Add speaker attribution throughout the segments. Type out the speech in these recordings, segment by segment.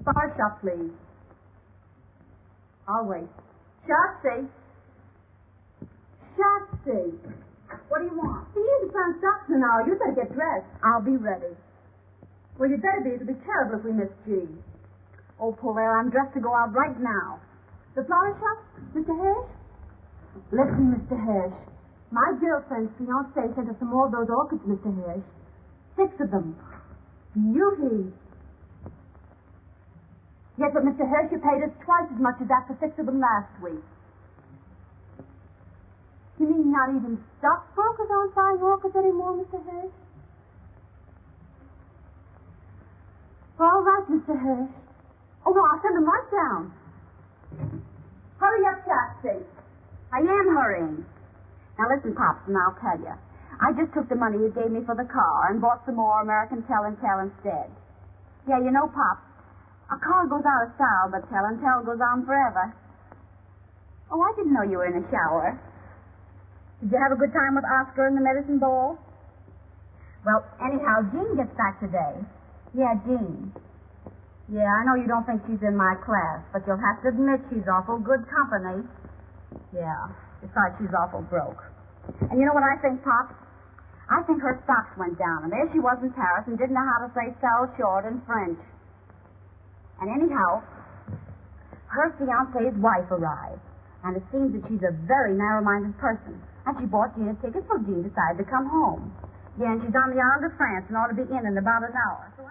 Speaker 1: Bar shop, please. I'll wait. Shotzi. Shotzi. What do you want? He isn't found shops an hour. You better get dressed. I'll be ready. Well, you'd better be. It'll be terrible if we miss G. Oh, Polaire, I'm dressed to go out right now. The flower shop? Mr. Hirsch? Listen, Mr. Hirsch. My girlfriend's fiancé sent us some more of those orchids, Mr. Hirsch. 6 of them. Beauties. Yes, but Mr. Hirsch, you paid us twice as much as that for 6 of them last week. You mean not even stockbrokers aren't buying orchids anymore, Mr. Hirsch? Well, all right, Mr. Hirsch. Oh, no, I'll send them right down. Hurry up, Shotzi.
Speaker 2: I am hurrying. Now listen, Pops, and I'll tell you. I just took the money you gave me for the car and bought some more American Tell and Tell instead. Yeah, you know, Pops, a car goes out of style, but Tell and Tell goes on forever. Oh, I didn't know you were in a shower. Did you have a good time with Oscar and the medicine ball? Well, anyhow, Jean gets back today. Yeah, Jean. Yeah, I know you don't think she's in my class, but you'll have to admit she's awful good company. Yeah, besides she's awful broke. And you know what I think, Pop? I think her stocks went down, and there she was in Paris and didn't know how to say sell short in French. And anyhow, her fiancé's wife arrived, and it seems that she's a very narrow-minded person. And she bought Jean a ticket, so Jean decided to come home. Yeah, and she's on the island of France and ought to be in about an hour. So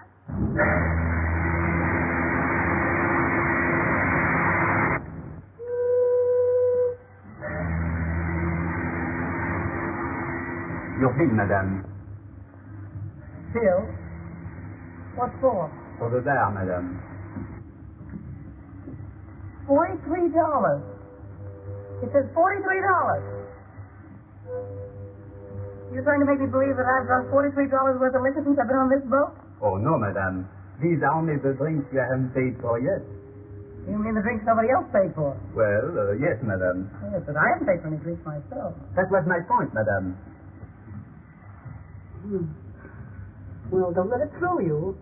Speaker 3: Your bill, madame.
Speaker 1: Bill? What for?
Speaker 3: For the bar, madame.
Speaker 1: $43. It says $43. You're trying to make me believe that I've drunk $43 worth of liquor since I've been on this boat?
Speaker 3: Oh, no, madame. These are only the drinks you haven't paid for yet.
Speaker 1: You mean the drinks somebody else paid for?
Speaker 3: Well, yes, madame.
Speaker 1: Yes, but I haven't paid for any drinks myself.
Speaker 3: That was my point, madame.
Speaker 1: Well, don't let it throw you.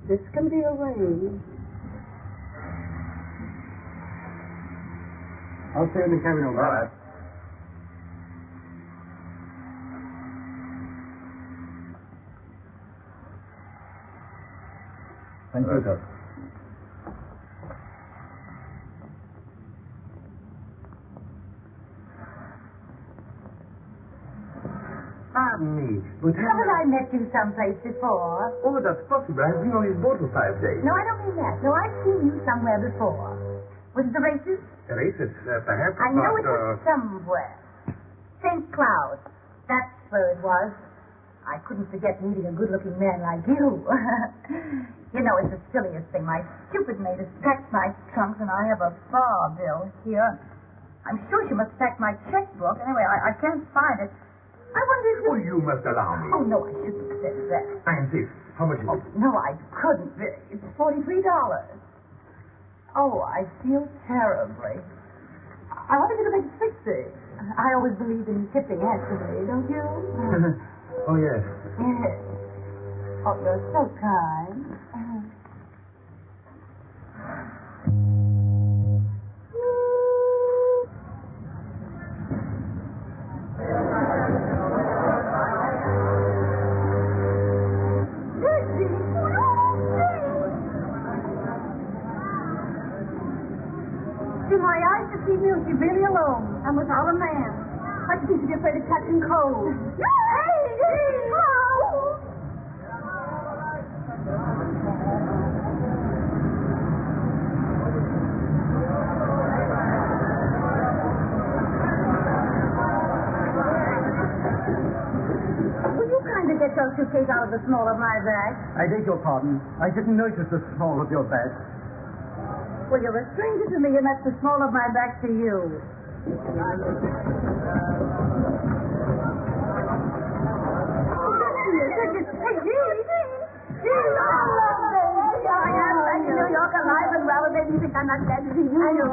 Speaker 1: This can be arranged.
Speaker 4: I'll stay in the cabin over.
Speaker 3: All right.
Speaker 4: Thank you, sir.
Speaker 3: Pardon me, but
Speaker 2: haven't I met you someplace before?
Speaker 3: Oh, that's possible. I've been on this boat for 5 days.
Speaker 2: No, I don't mean that. No, I've seen you somewhere before. Was it the races?
Speaker 3: Races, perhaps.
Speaker 2: I know it was somewhere. St. Cloud. That's where it was. I couldn't forget meeting a good-looking man like you. You know, it's the silliest thing. My stupid maid has packed my trunks, and I have a bar bill here. I'm sure she must pack my checkbook. Anyway, I can't find it. I wonder if you...
Speaker 3: Oh, you must allow me.
Speaker 2: Oh, no, I shouldn't have said that.
Speaker 3: I insist. How much is it?
Speaker 2: No, I couldn't. It's $43. Oh, I feel terribly. I want to make it 60. I always believe in tipping handsomely, don't you?
Speaker 3: Oh, yes.
Speaker 2: Yes. Oh, you're so kind. My eyes deceived me. Was she really alone and without a man? I just used to be afraid of catching cold. Hey! Oh! Will you kind of get your suitcase out of the small of my bag?
Speaker 4: I beg your pardon. I didn't notice the small of your bag.
Speaker 2: Well, you're a stranger to me, and that's the small of my back to you. I'm in New York alive and well, and maybe you think I'm not dead to you. I know.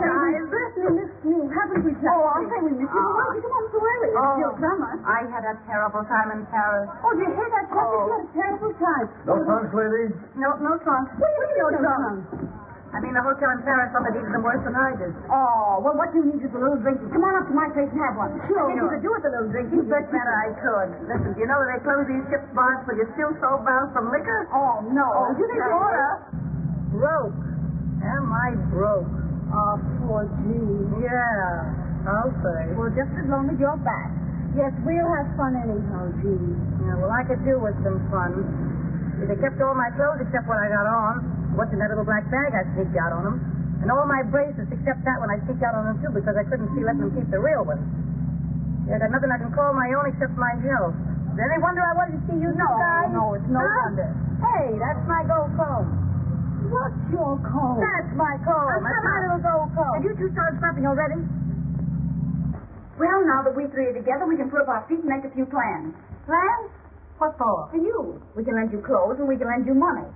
Speaker 2: You missed me. Haven't we, Chuck? Oh, I'll say we missed you. Why did you come home so early? It's your summer. I had a terrible time in Paris. Oh, did you hear that, Chuck? You had a terrible time.
Speaker 4: No trunks, lady?
Speaker 2: No trunk. What do you mean, no trunk?
Speaker 1: I mean, the hotel in Paris thought they needed them worse than I did.
Speaker 2: Oh, well, what you need is a little drinking. Come on up to my place and have one.
Speaker 1: Sure.
Speaker 2: I guess you could do with a little drinking.
Speaker 1: You bet I could. Listen, do you know that they close these ship's bars for your still so bound from liquor?
Speaker 2: Oh, no.
Speaker 1: Oh, you think Laura? Broke. Am I broke?
Speaker 2: Oh, poor Jean.
Speaker 1: Yeah, I'll say.
Speaker 2: Well, just as long as you're back. Yes, we'll have fun anyhow, Jean.
Speaker 1: Yeah, well, I could do with some fun. They kept all my clothes except what I got on. What's in that little black bag I sneaked out on them? And all my bracelets except that one I sneaked out on them, too, because I couldn't see letting them keep the real ones. Yeah, I got nothing I can call my own except my gel. Is there any wonder I wanted to see you guys?
Speaker 2: No, it's no wonder.
Speaker 1: Hey, that's my gold comb.
Speaker 2: What's your comb?
Speaker 1: That's my comb. That's my little gold comb.
Speaker 2: Have you two started scrapping already? Well, now that we three are together, we can put up our feet and make a few plans.
Speaker 1: Plans? What for?
Speaker 2: For you. We can lend you clothes and we can lend you money.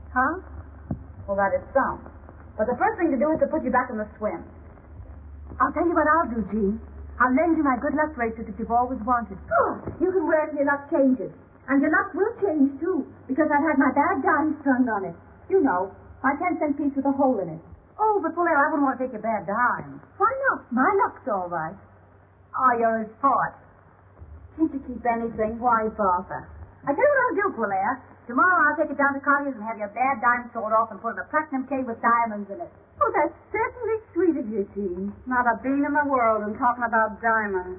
Speaker 1: Huh?
Speaker 2: Well, that is some. But the first thing to do is to put you back in the swim.
Speaker 1: I'll tell you what I'll do, Jean. I'll lend you my good luck bracelet that you've always wanted.
Speaker 2: Good. You can wear it till your luck changes. And your luck will change, too, because I've had my bad dime strung on it. You know, my 10-cent piece with a hole in it.
Speaker 1: Oh, but Blair, I wouldn't want to take your bad dime.
Speaker 2: Why not? My luck's all right.
Speaker 1: Oh, you're his sport.
Speaker 2: Can't you keep anything? Why bother?
Speaker 1: I tell you what I'll do, Blair. Tomorrow I'll take it down to Collier's and have your bad dime sold off and put in a platinum case with diamonds in it.
Speaker 2: Oh, that's certainly sweet of you, Jean.
Speaker 1: Not a bean in the world and talking about diamonds.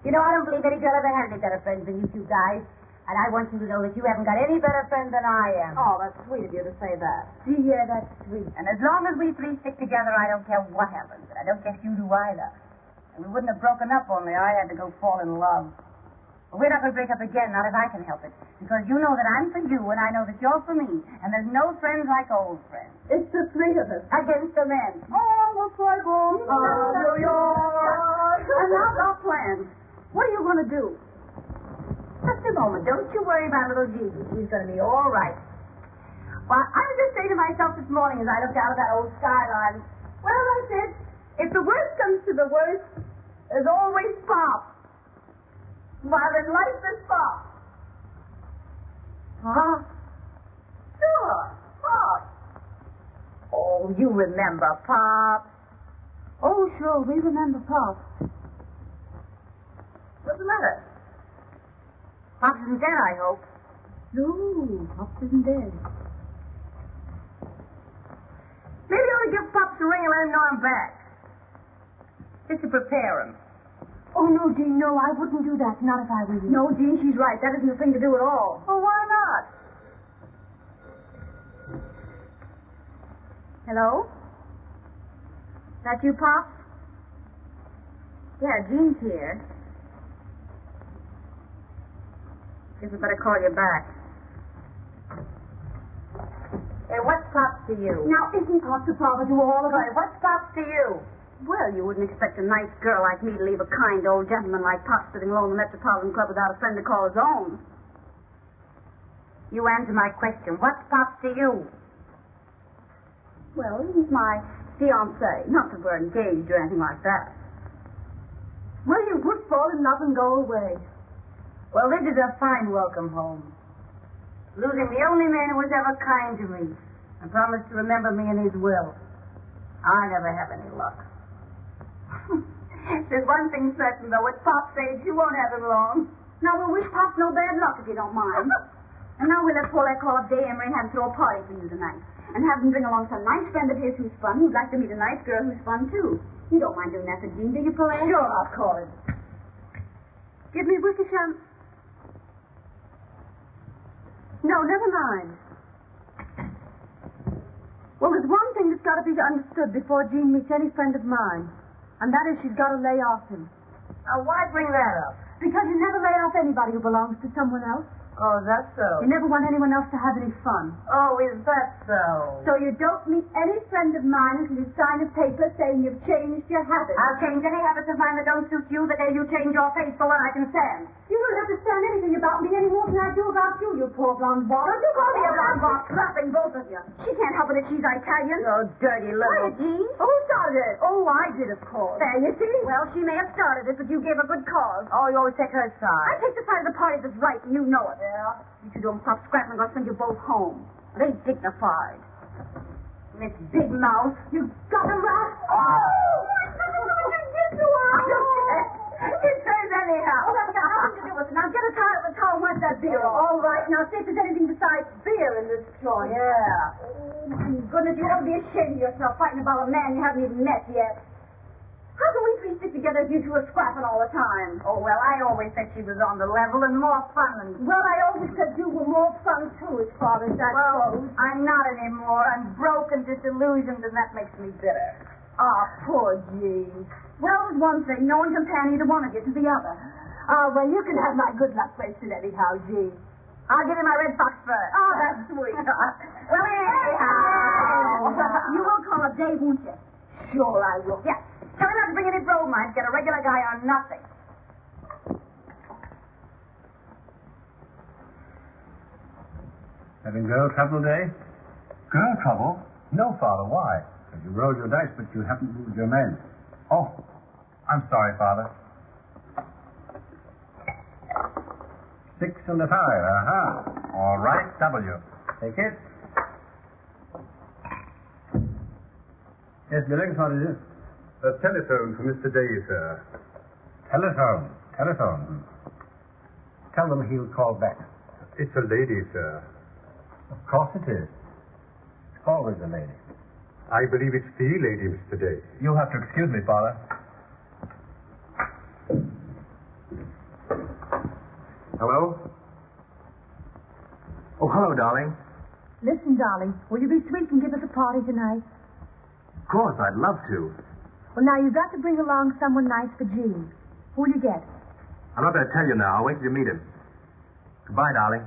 Speaker 1: You know, I don't believe any girl ever had any better friends than you two guys. And I want you to know that you haven't got any better friends than I am.
Speaker 2: Oh, that's sweet of you to say that.
Speaker 1: Yeah, that's sweet. And as long as we three stick together, I don't care what happens. And I don't guess you do either. And we wouldn't have broken up only I had to go fall in love. But we're not going to break up again, not if I can help it. Because you know that I'm for you, and I know that you're for me. And there's no friends like old friends.
Speaker 2: It's the three of us.
Speaker 1: Against the men.
Speaker 2: Oh, looks like
Speaker 1: New York.
Speaker 2: And now our plans. What are you going to do?
Speaker 1: Just a moment. Don't you worry about little Jean. She's going to be all right. Well, I was just saying to myself this morning as I looked out of that old skyline, well, I said, if the worst comes to the worst, there's always Pop. While in life is Pop. Huh? Sure, Pop. Oh, you remember Pop.
Speaker 2: Oh, sure, we remember Pop.
Speaker 1: What's the matter? Pop isn't dead, I hope.
Speaker 2: No, Pop isn't dead.
Speaker 1: Maybe I ought to give Pops a ring and let him know I'm back. Just to prepare him.
Speaker 2: Oh, no, Jean, no, I wouldn't do that, not if I were you.
Speaker 1: No, Jean, she's right. That isn't the thing to do at all. Well, why not? Hello? That you, Pop? Yeah, Jean's here. Guess we better call you back. Hey, what's Pops to you?
Speaker 2: Now, isn't Pop the father to all of us?
Speaker 1: What's Pops to you?
Speaker 2: Well, you wouldn't expect a nice girl like me to leave a kind old gentleman like Pop sitting alone in the Metropolitan Club without a friend to call his own.
Speaker 1: You answer my question. What's Pops to you?
Speaker 2: Well, he's my fiancé. Not that we're engaged or anything like that.
Speaker 1: Well, you would fall in love and go away. Well, this is a fine welcome home. Losing the only man who was ever kind to me and promised to remember me in his will. I never have any luck. There's one thing certain, though. With Pop's age, you won't have him long.
Speaker 2: Now, we'll wish Pop no bad luck, if you don't mind. And now we'll let Paulette call up Day Emery and have him throw a party for you tonight. And have him bring along some nice friend of his who's fun, who'd like to meet a nice girl who's fun, too. You don't mind doing that for Jean, do you, Paulette?
Speaker 1: Sure, I'll call him.
Speaker 2: Give me Wickersham.
Speaker 1: No, never mind. Well, there's one thing that's got to be understood before Jean meets any friend of mine, and that is she's got to lay off him. Now, why bring that up?
Speaker 2: Because you never lay off anybody who belongs to someone else.
Speaker 1: Oh, that's so.
Speaker 2: You never want anyone else to have any fun.
Speaker 1: Oh, is that so?
Speaker 2: So you don't meet any friend of mine until you sign a paper saying you've changed your habits.
Speaker 1: I'll change any habits of mine that don't suit you the day you change your face for what I can stand.
Speaker 2: You don't understand anything about me any more than I do about you, you poor blonde bottle.
Speaker 1: Don't you call me a blonde bot, clapping both of you.
Speaker 2: She can't help it if she's Italian.
Speaker 1: Oh, dirty little...
Speaker 2: Quiet, Jean.
Speaker 1: Who started it? Oh, I did, of course.
Speaker 2: There, you see?
Speaker 1: Well, she may have started it, but you gave a good cause. Oh, you always take her side.
Speaker 2: I take the side of the party that's right, and you know it.
Speaker 1: Yeah?
Speaker 2: If you don't stop scrapping, I'll send you both home. It ain't dignified. Miss Big Mouth.
Speaker 1: You got him, Rat?
Speaker 2: Oh! What did you do to her? It says anyhow.
Speaker 1: Oh, that's got nothing to do with it. Now get a towel and wipe that beer off. All right. Now see if there's anything besides beer in this joint.
Speaker 2: Yeah.
Speaker 1: Oh, my goodness, you ought to be ashamed of yourself fighting about a man you haven't even met yet. How can we three stick together if you two are scrapping all the time?
Speaker 2: Oh, well, I always said she was on the level and more fun than...
Speaker 1: Well, I always said you were more fun, too, as far as that goes.
Speaker 2: I'm not anymore. I'm broke and disillusioned, and that makes me bitter.
Speaker 1: Ah, poor Jean.
Speaker 2: Well, there's one thing. No one can pan either one of you to the other.
Speaker 1: Ah, well, you can have my good luck wasted anyhow, Jean.
Speaker 2: I'll give you my red fox first.
Speaker 1: Oh, that's sweet.
Speaker 2: Well, anyhow. You will call up Dave, won't you?
Speaker 1: Sure I will.
Speaker 2: Yeah. Tell him not to bring any bromide. Get a regular guy on nothing.
Speaker 4: Having girl trouble today? Girl trouble? No, Father. Why? Because you rolled your dice, but you haven't moved your men.
Speaker 3: Oh, I'm sorry, Father.
Speaker 4: 6 and a 5. Aha.
Speaker 3: All right, W.
Speaker 4: Take it. Yes, Billings, what is it?
Speaker 5: A telephone for Mr. Day, sir.
Speaker 4: Telephone. Telephone. Tell them he'll call back.
Speaker 5: It's a lady, sir.
Speaker 4: Of course it is. It's always a lady.
Speaker 5: I believe it's the lady, Mr. Day.
Speaker 3: You'll have to excuse me, Father.
Speaker 5: Hello? Oh, hello, darling.
Speaker 1: Listen, darling, will you be sweet and give us a party tonight?
Speaker 5: Of course, I'd love to.
Speaker 1: Well, now, you've got to bring along someone nice for Jean. Who'll you get?
Speaker 5: I'm not going to tell you now. I'll wait till you meet him. Goodbye, darling.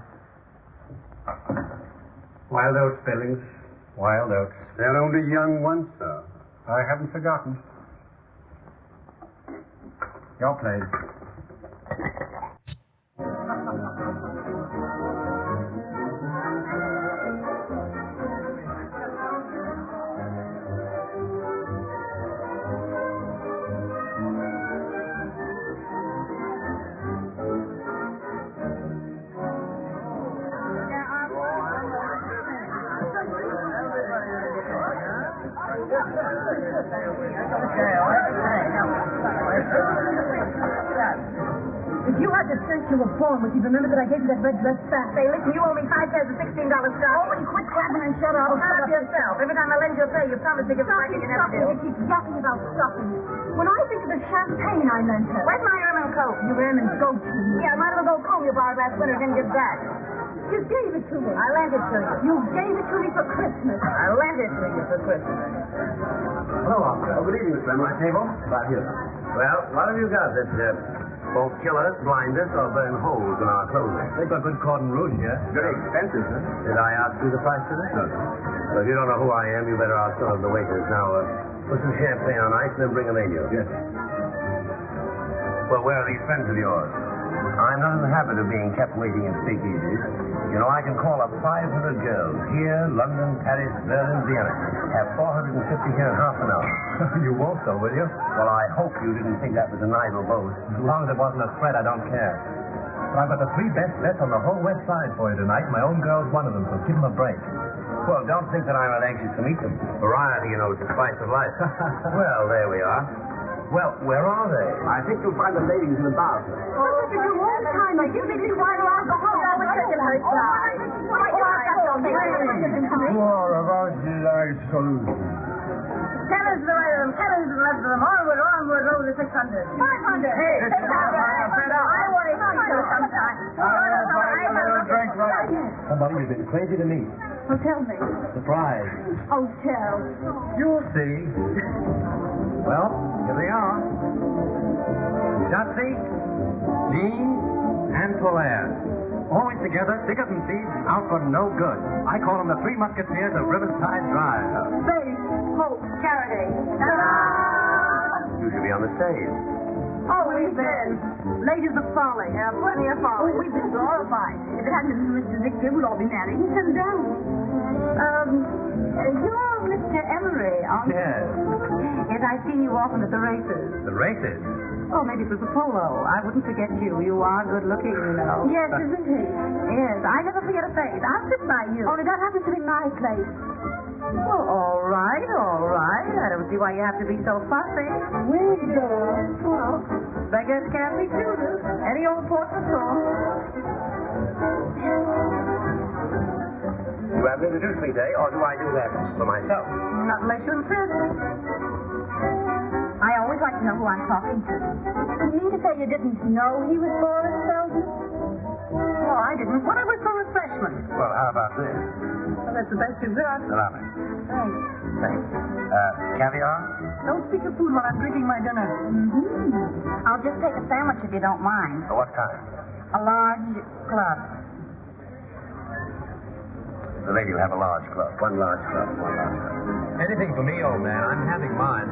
Speaker 4: Wild oats, Billings. Wild oats.
Speaker 5: They're only young ones, sir.
Speaker 4: I haven't forgotten. Your place.
Speaker 1: If you had the sense you were born with, you'd remember that I gave you that red dress back.
Speaker 2: Say, listen, you owe me 5 pairs of $16 stock.
Speaker 1: Oh, and quit clapping and shut up.
Speaker 2: Shut up yourself. Every time I lend you a pay, you promise to give it back and you never do.
Speaker 1: You keep yapping about stuffing. When I think of the champagne I lent her.
Speaker 2: Where's my ermine coat?
Speaker 1: You ermine goat cheese.
Speaker 2: Yeah, I might as well go home. You borrowed last winter and didn't give back.
Speaker 1: You gave it to me.
Speaker 2: I lent it to you.
Speaker 1: You gave it to me for Christmas.
Speaker 2: I lent it to you for Christmas.
Speaker 5: Hello, Oscar. Oh, good evening, Mr. My table? Right here. Well, what have you got that won't kill us, blind us, or burn holes in our clothing?
Speaker 3: They've got good cordon rouge here.
Speaker 5: Very expensive, sir. Did I ask you the price of this? No. So if you don't know who I am, you better ask some of the waiters. Now, put some champagne on ice and then bring a menu.
Speaker 4: Yes.
Speaker 5: Well, where are these friends of yours? I'm not in the habit of being kept waiting in speakeasies. You know, I can call up 500 girls here, London, Paris, Berlin, Vienna. Have 450 here in half an hour.
Speaker 3: You won't, though, will you?
Speaker 5: Well, I hope you didn't think that was an idle boast.
Speaker 3: As long as it wasn't a threat, I don't care. But I've got the 3 best bets on the whole West Side for you tonight. My own girl's one of them, so give them a break.
Speaker 5: Well, don't think that I'm not anxious to meet them. Variety, you know, is the spice of life. Well, there we are. Well, where are they? I think you'll find the ladies in the bar, sir.
Speaker 1: What did you do all the time? You make me wine or I'll go home.
Speaker 2: I was taking her side.
Speaker 4: More about July solution.
Speaker 2: 10 is the right of them, 10 is the left of them. Onward, onward, over the 600. 500. Hey, I want to see you sometime.
Speaker 3: Somebody you've been crazy to meet.
Speaker 1: Well, tell me.
Speaker 3: Surprise.
Speaker 1: Oh, tell.
Speaker 3: You'll see. Well, here they are. Shotzi, Jean, and Polaire. Always together, thicker than thieves, out for no good. I call them the 3 Musketeers of Riverside Drive.
Speaker 1: Faith, hope, charity.
Speaker 5: You should be on the stage.
Speaker 1: Oh, we've been. Ladies of folly.
Speaker 2: Yeah, plenty of folly.
Speaker 1: Oh, we've been glorified. If it hadn't been for Mr. Dick here, we'd all be married and settled down. You're Mr. Emery, aren't you?
Speaker 3: Yes.
Speaker 2: Yes, I've seen you often at the races.
Speaker 3: The races?
Speaker 2: Oh, maybe it was the polo. I wouldn't forget you. You are good looking, you know.
Speaker 1: Yes, isn't he?
Speaker 2: Yes, I never forget a face. I'll sit by you.
Speaker 1: Only that happens to be my place.
Speaker 6: Well, all right, all right. I don't see why you have to be so fussy.
Speaker 1: Wig girl.
Speaker 6: Well, beggars can't be choosers. Any old portrait song.
Speaker 5: You haven't introduced me, Day, or do I do that for myself?
Speaker 6: Not unless you insist.
Speaker 2: I always like to know who I'm talking to.
Speaker 1: You mean to say you didn't know he was Boris Feldman?
Speaker 6: Oh, I didn't. What was for refreshment?
Speaker 5: Well, how about this?
Speaker 6: Well, that's the best you've got.
Speaker 5: Allow me.
Speaker 6: Thanks.
Speaker 5: Thanks. Caviar?
Speaker 6: Don't speak of food while I'm drinking my dinner.
Speaker 2: Mm-hmm. I'll just take a sandwich if you don't mind.
Speaker 5: What kind?
Speaker 2: A large club.
Speaker 5: The lady will have a large club. One large club.
Speaker 3: Anything for me, old man. I'm having mine.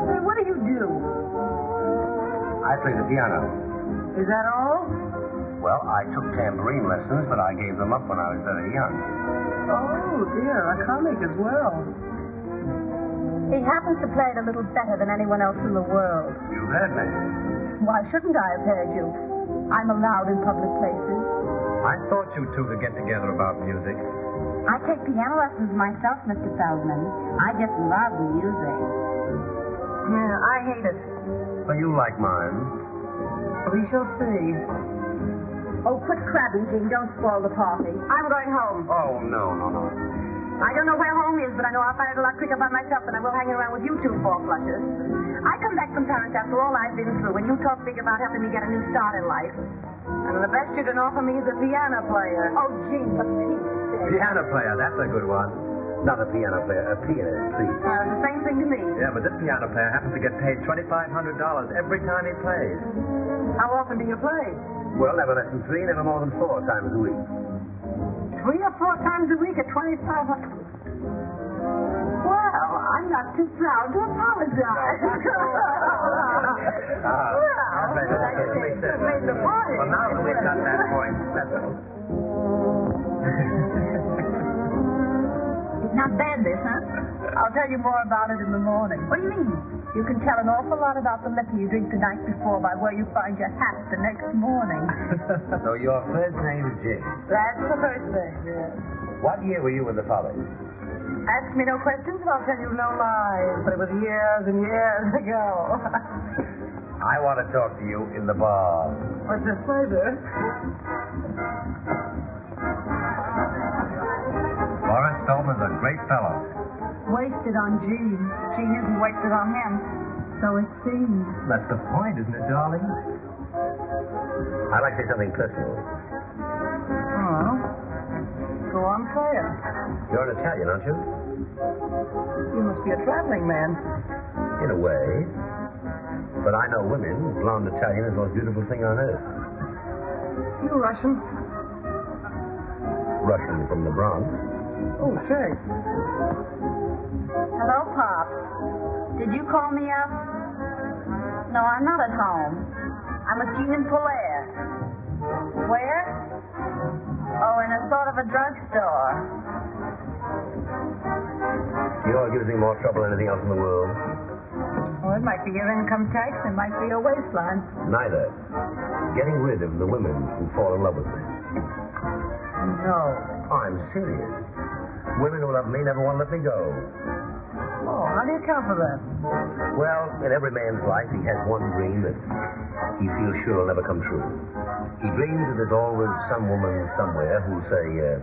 Speaker 6: Hey, what do you do?
Speaker 5: I play the piano.
Speaker 6: Is that all?
Speaker 5: Well, I took tambourine lessons, but I gave them up when I was very young.
Speaker 6: Oh, dear, a comic as well.
Speaker 1: He happens to play it a little better than anyone else in the world.
Speaker 5: You've heard me.
Speaker 1: Why shouldn't I have heard you? I'm allowed in public places.
Speaker 3: I thought you two could get together about music.
Speaker 2: I take piano lessons myself, Mr. Feldman. I just love music.
Speaker 6: Yeah, I hate it.
Speaker 5: Well, you like mine.
Speaker 6: We shall see.
Speaker 1: Oh, quit crabbing, Jean. Don't spoil the party.
Speaker 6: I'm going home.
Speaker 5: Oh, no.
Speaker 6: I don't know where home is, but I know I'll find it a lot quicker by myself than I will hanging around with you two four flushers. I come back from Paris after all I've been through, and you talk big about helping me get a new start in life. And the best you can offer me is a piano player.
Speaker 1: Oh, Jean, for Pete's sake.
Speaker 3: Piano player, that's a good one.
Speaker 5: Not a piano player, a pianist, please.
Speaker 6: It's the same thing to me.
Speaker 3: Yeah, but this piano player happens to get paid $2,500 every time he plays.
Speaker 6: How often do you play?
Speaker 5: Well, never less than 3, never more than 4 times a week.
Speaker 6: 3 or 4 times a week at $2,500.
Speaker 1: Well, I'm not too proud to apologize.
Speaker 6: Made the point.
Speaker 3: Well, now that we've got that point settled.
Speaker 1: Not bad, this, huh? I'll tell you more about it in the morning. What do you mean? You can tell an awful lot about the liquor you drink the night before by where you find your hat the next morning.
Speaker 5: So your first name is Jane.
Speaker 6: That's the first thing, yeah.
Speaker 5: What year were you with the Follies?
Speaker 6: Ask me no questions and I'll tell you no lies. But it was years and years ago.
Speaker 5: I want to talk to you in the bar.
Speaker 6: What's a pleasure?
Speaker 3: Boris Feldman's a great fellow.
Speaker 1: Wasted on Jean.
Speaker 2: Jean isn't wasted on him.
Speaker 1: So it seems.
Speaker 3: That's the point, isn't it, darling?
Speaker 5: I'd like to say something personal.
Speaker 6: Oh. Go on, say it.
Speaker 5: You're an Italian, aren't you?
Speaker 6: You must be a traveling man.
Speaker 5: In a way. But I know women. Blonde Italian is the most beautiful thing on earth.
Speaker 6: You Russian?
Speaker 5: Russian from the Bronx.
Speaker 6: Oh, say.
Speaker 2: Hello, Pop. Did you call me up? No, I'm not at home. I'm with Jean and Polaire. Where? Oh, in a sort of a drugstore.
Speaker 5: You know what gives me more trouble than anything else in the world?
Speaker 6: Well, it might be your income tax. It might be your waistline.
Speaker 5: Neither. Getting rid of the women who fall in love with me.
Speaker 6: No.
Speaker 5: I'm serious. Women who love me never want to let me go.
Speaker 6: Oh, how do you account for that?
Speaker 5: Well, in every man's life, he has one dream that he feels sure will never come true. He dreams that there's always some woman somewhere who'll say,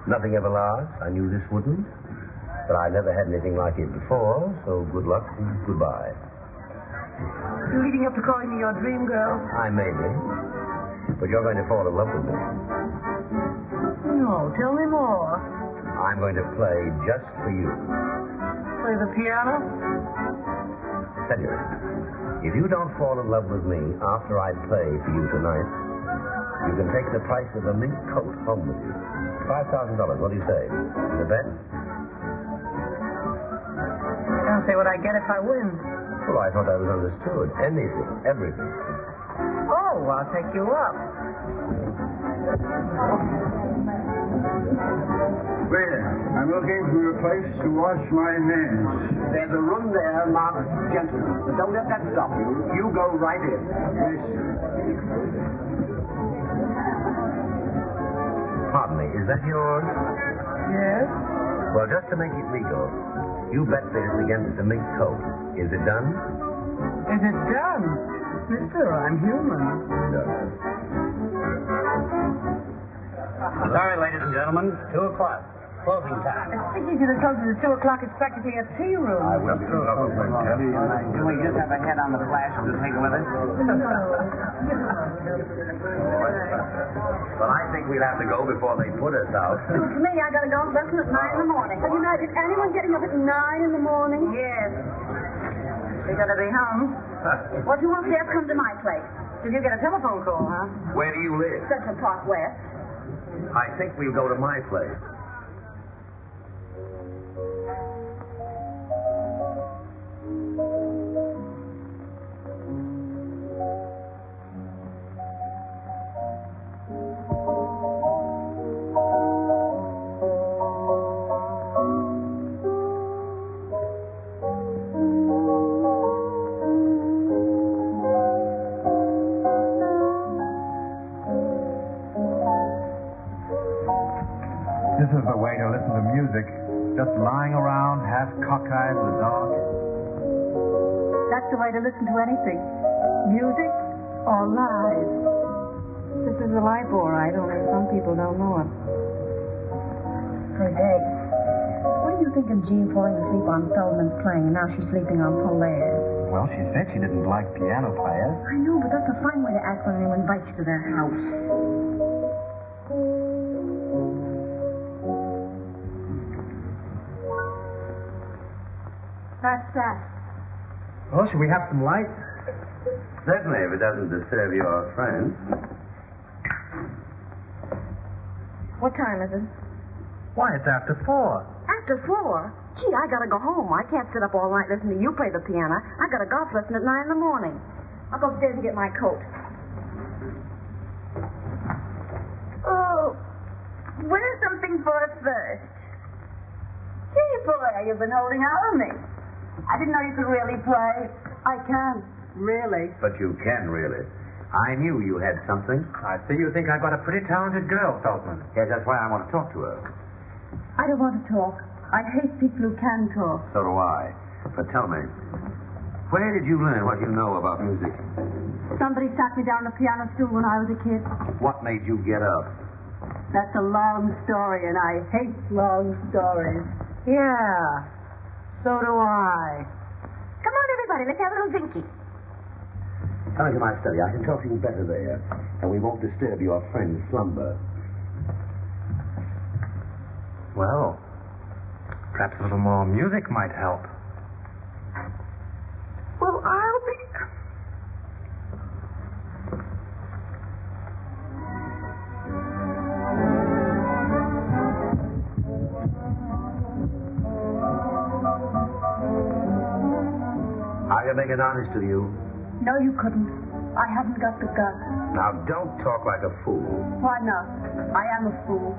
Speaker 5: nothing ever lasts. I knew this wouldn't. But I never had anything like it before, so good luck and goodbye.
Speaker 6: You leading up to calling me your dream girl?
Speaker 5: I may be. But you're going to fall in love with me.
Speaker 6: No, tell me more.
Speaker 5: I'm going to play just for you.
Speaker 6: Play the piano?
Speaker 5: Tell you, if you don't fall in love with me after I play for you tonight, you can take the price of a mink coat home with you. $5,000. What do you say? Is it a bet?
Speaker 6: I'll say what I get if I win.
Speaker 5: Well, I thought that was understood. Anything, everything.
Speaker 6: Oh, I'll take you up.
Speaker 7: Waiter, I'm looking for a place to wash my hands.
Speaker 8: There's a room there marked gentlemen. But don't let that stop you. You go right in.
Speaker 7: Yes, sir.
Speaker 5: Pardon me, is that yours?
Speaker 6: Yes?
Speaker 5: Well, just to make it legal, you bet this against the mink coat. Is it done?
Speaker 6: Is it done? Mister, I'm human.
Speaker 5: No.
Speaker 4: Sorry, ladies and gentlemen. 2 o'clock. Closing time.
Speaker 6: I think you should have told us at 2 o'clock it's practically a tea room.
Speaker 4: I will be Do we just have a head on the flash to take with us?
Speaker 5: Well, I think we'll have to go before they put us out.
Speaker 1: To me, I gotta go to lesson at 9 in the morning. Can you imagine anyone getting up at 9 in the morning?
Speaker 6: Yes. We gotta be home.
Speaker 1: What do you want there? Come to my place.
Speaker 6: Did you get a telephone call, huh?
Speaker 5: Where do you live?
Speaker 1: Central Park West.
Speaker 5: I think we'll go to my place.
Speaker 3: This is the way to listen to music. Just lying around, half cockeyed in the dark.
Speaker 1: That's the way to listen to anything. Music or lies.
Speaker 6: This is a life, all right, only some people don't know it.
Speaker 2: Hey, Dave, what do you think of Jean falling asleep on Feldman's playing and now she's sleeping on Polaire?
Speaker 3: Well, she said she didn't like piano players.
Speaker 2: I know, but that's a fine way to act when anyone invites you to their house.
Speaker 1: That's that.
Speaker 3: Well, should we have some light?
Speaker 5: Certainly, if it doesn't disturb your friend.
Speaker 6: What time is it?
Speaker 3: Why, it's after 4.
Speaker 6: After 4? Gee, I gotta go home. I can't sit up all night listening to you play the piano. I got a golf lesson at 9 in the morning.
Speaker 1: I'll go upstairs and get my coat.
Speaker 6: Oh, wear something for us first. Gee, boy, you've been holding out on me. I didn't know you could really play.
Speaker 1: I can. Really.
Speaker 5: But you can, really. I knew you had something.
Speaker 3: I see you think I've got a pretty talented girl, Feldman.
Speaker 5: Yes, that's why I want to talk to her.
Speaker 1: I don't want to talk. I hate people who can talk.
Speaker 5: So do I. But tell me, where did you learn what you know about music?
Speaker 1: Somebody sat me down on a piano stool when I was a kid.
Speaker 5: What made you get up?
Speaker 1: That's a long story, and I hate long stories.
Speaker 6: Yeah, so do I. Come on, everybody, let's have a little drinky.
Speaker 5: Come into my study. I can talk to you better there, and we won't disturb your friend's slumber.
Speaker 3: Well, perhaps a little more music might help.
Speaker 6: Well, I'll be...
Speaker 5: I can make it honest to you.
Speaker 1: No, you couldn't. I haven't got the guts.
Speaker 5: Now, don't talk like a fool.
Speaker 1: Why not? I am a fool.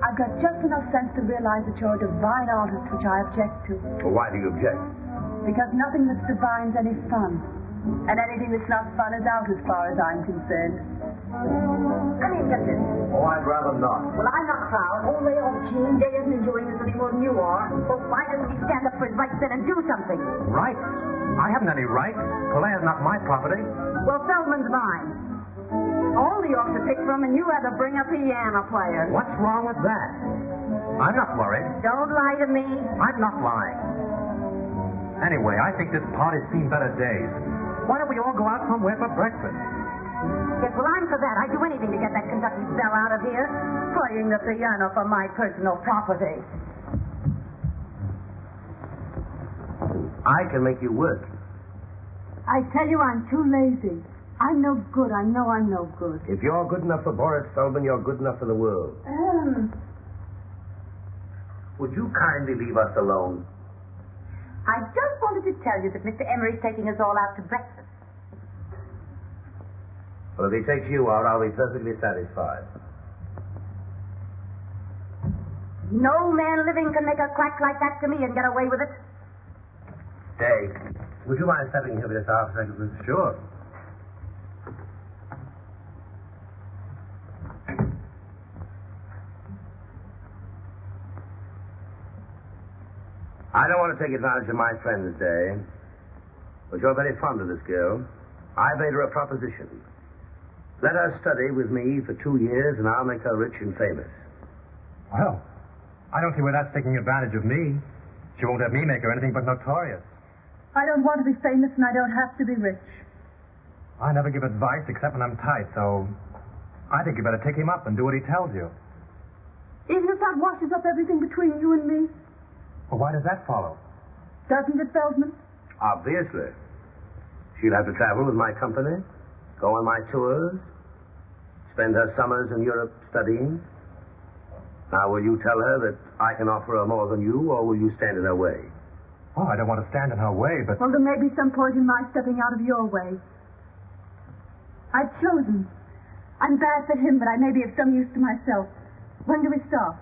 Speaker 1: I've got just enough sense to realize that you're a divine artist, which I object to.
Speaker 5: Well, why do you object?
Speaker 1: Because nothing that's divine's any fun. And anything that's not fun is out as far as I'm concerned.
Speaker 6: Come here, get this.
Speaker 5: Oh, I'd rather not.
Speaker 6: Well, I'm not proud. Oh, lay off, Gene. Day isn't enjoying this any more than you are. Well, why doesn't he stand up for his rights then and do something?
Speaker 3: Rights? I haven't any rights. Polaire's not my property.
Speaker 6: Well, Feldman's mine. All the ought to pick from, and you had to bring a piano player.
Speaker 3: What's wrong with that? I'm not worried.
Speaker 6: Don't lie to me.
Speaker 3: I'm not lying. Anyway, I think this party's seen better days. Why don't we all go out somewhere for breakfast?
Speaker 6: Yes, well, I'm for that. I'd do anything to get that Kentucky belle out of here. Playing the piano for my personal property.
Speaker 5: I can make you work.
Speaker 1: I tell you, I'm too lazy. I'm no good. I know I'm no good.
Speaker 5: If you're good enough for Boris Feldman, you're good enough for the world. Would you kindly leave us alone?
Speaker 6: I just wanted to tell you that Mr. Emery's taking us all out to breakfast.
Speaker 5: Well, if he takes you out, I'll be perfectly satisfied.
Speaker 6: No man living can make a crack like that to me and get away with it.
Speaker 5: Dave, would you mind stepping here for just half a second?
Speaker 3: Sure.
Speaker 5: I don't want to take advantage of my friend's day, but you're very fond of this girl. I made her a proposition. Let her study with me for 2 years, and I'll make her rich and famous.
Speaker 3: Well, I don't see where that's taking advantage of me. She won't have me make her anything but notorious.
Speaker 1: I don't want to be famous, and I don't have to be rich.
Speaker 3: I never give advice except when I'm tight, so I think you better take him up and do what he tells you.
Speaker 1: Even if that washes up everything between you and me?
Speaker 3: Well, why does that follow?
Speaker 1: Doesn't it, Feldman?
Speaker 5: Obviously. She'll have to travel with my company, go on my tours, spend her summers in Europe studying. Now, will you tell her that I can offer her more than you, or will you stand in her way?
Speaker 3: Oh, I don't want to stand in her way, but...
Speaker 1: Well, there may be some point in my stepping out of your way. I've chosen. I'm bad for him, but I may be of some use to myself. When do we start?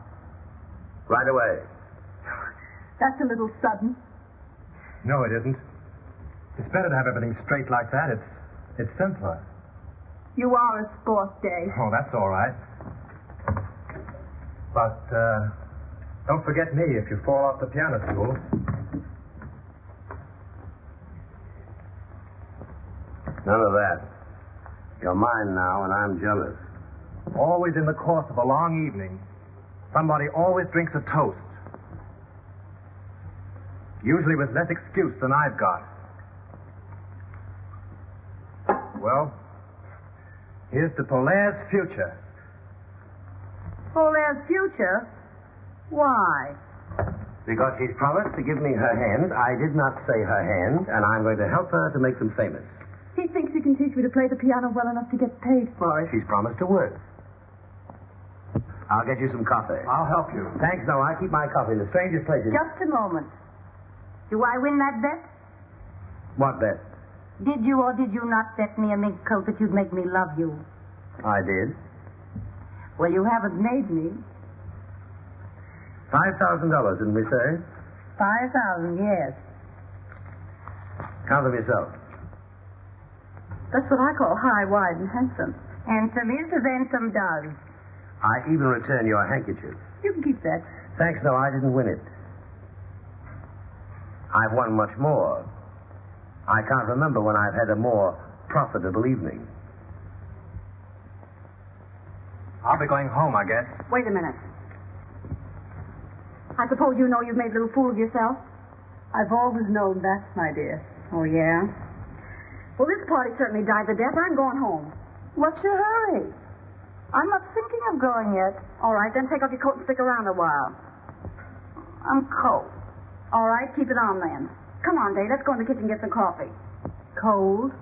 Speaker 5: Right away.
Speaker 1: That's a little sudden.
Speaker 3: No, it isn't. It's better to have everything straight like that. It's simpler.
Speaker 1: You are a sport, Dave.
Speaker 3: Oh, that's all right. But, don't forget me if you fall off the piano stool.
Speaker 5: None of that. You're mine now, and I'm jealous.
Speaker 3: Always in the course of a long evening, somebody always drinks a toast. Usually with less excuse than I've got. Well, here's to Polaire's future.
Speaker 1: Polaire's future? Why?
Speaker 5: Because she's promised to give me her hand. I did not say her hand, and I'm going to help her to make them famous.
Speaker 1: He thinks he can teach me to play the piano well enough to get paid for it.
Speaker 5: She's promised to work. I'll get you some coffee.
Speaker 3: I'll help you.
Speaker 5: Thanks, no, I keep my coffee in the strangest places.
Speaker 6: Just a moment. Do I win that bet?
Speaker 5: What bet?
Speaker 6: Did you or did you not bet me a mink coat that you'd make me love you?
Speaker 5: I did.
Speaker 6: Well, you haven't made me.
Speaker 5: $5,000, didn't we say?
Speaker 6: 5,000, yes.
Speaker 5: Count them yourself.
Speaker 1: That's what I call high, wide, and handsome.
Speaker 6: Handsome is as handsome does.
Speaker 5: I even return your handkerchief.
Speaker 1: You can keep that.
Speaker 5: Thanks, no, I didn't win it. I've won much more. I can't remember when I've had a more profitable evening.
Speaker 3: I'll be going home, I guess.
Speaker 1: Wait a minute. I suppose you know you've made a little fool of yourself? I've always known that, my dear.
Speaker 6: Oh, yeah?
Speaker 1: Well, this party certainly died the death. I'm going home.
Speaker 6: What's your hurry? I'm not thinking of going yet.
Speaker 1: All right, then take off your coat and stick around a while.
Speaker 6: I'm cold.
Speaker 1: All right, keep it on then. Come on, Dave, let's go in the kitchen and get some coffee. Cold?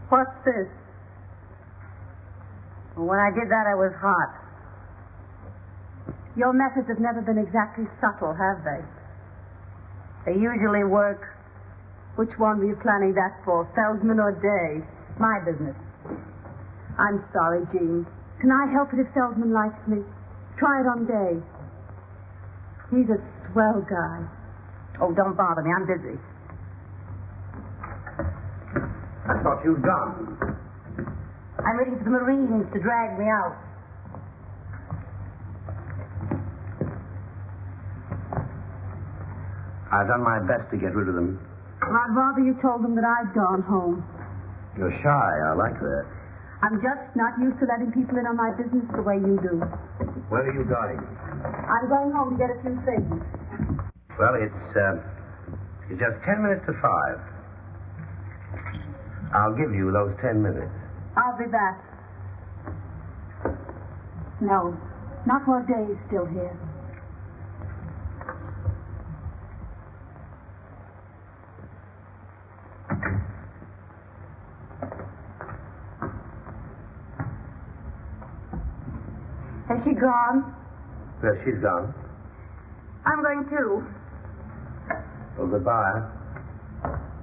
Speaker 1: What's this?
Speaker 6: When I did that, I was hot.
Speaker 1: Your methods have never been exactly subtle, have they?
Speaker 6: They usually work.
Speaker 1: Which one were you planning that for, Feldman or Day?
Speaker 6: My business.
Speaker 1: I'm sorry, Jean. Can I help it if Feldman likes me? Try it on Day. He's a swell guy.
Speaker 6: Oh, don't bother me. I'm busy.
Speaker 5: I thought you'd gone.
Speaker 6: I'm waiting for the Marines to drag me out.
Speaker 5: I've done my best to get rid of them.
Speaker 1: Well, I'd rather you told them that I'd gone home.
Speaker 5: You're shy. I like that.
Speaker 1: I'm just not used to letting people in on my business the way you do.
Speaker 5: Where are you going?
Speaker 1: I'm going home to get a few things.
Speaker 5: Well, it's just 10 minutes to 5. I'll give you those 10 minutes.
Speaker 1: I'll be back. No, not while Dave's still here.
Speaker 6: Has she gone?
Speaker 5: Yes, she's gone.
Speaker 6: I'm going too.
Speaker 5: Well, goodbye.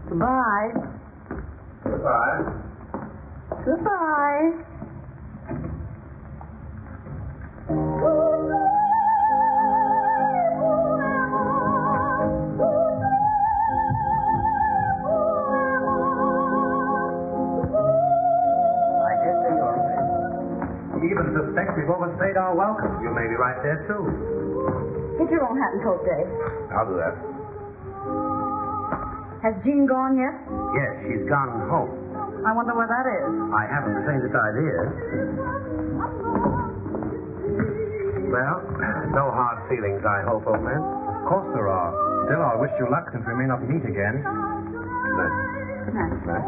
Speaker 6: Goodbye.
Speaker 5: Goodbye.
Speaker 6: Goodbye.
Speaker 3: even suspect we've overstayed our welcome.
Speaker 5: You may be right there, too.
Speaker 1: Get your own hat and coat, Dave.
Speaker 5: I'll do that.
Speaker 1: Has Jean gone yet?
Speaker 5: Yes, she's gone home.
Speaker 1: I wonder where that is.
Speaker 5: I haven't the faintest idea. Well, no hard feelings, I hope, old man.
Speaker 3: Of course there are. Still, I wish you luck since we may not meet again.
Speaker 5: Good night.
Speaker 1: Good night.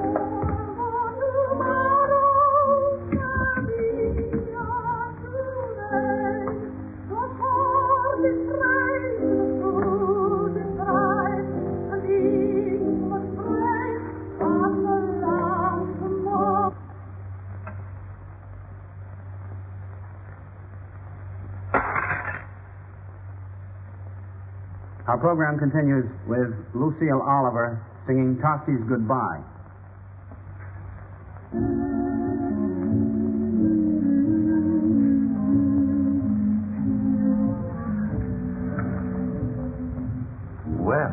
Speaker 8: Our program continues with Lucille Oliver singing Tossie's Goodbye.
Speaker 5: Well,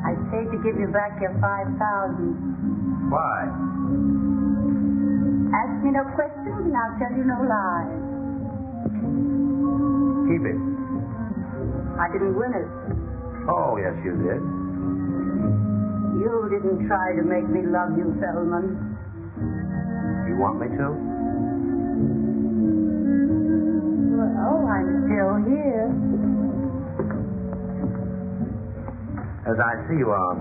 Speaker 6: I'd say to give you back your 5,000.
Speaker 5: why?
Speaker 6: Ask me no questions and I'll tell you no lies.
Speaker 5: Keep it.
Speaker 6: I didn't win it.
Speaker 5: Oh, yes, you did.
Speaker 6: You didn't try to make me love you, Feldman.
Speaker 5: You want me to?
Speaker 6: Well, I'm still here.
Speaker 5: As I see you are.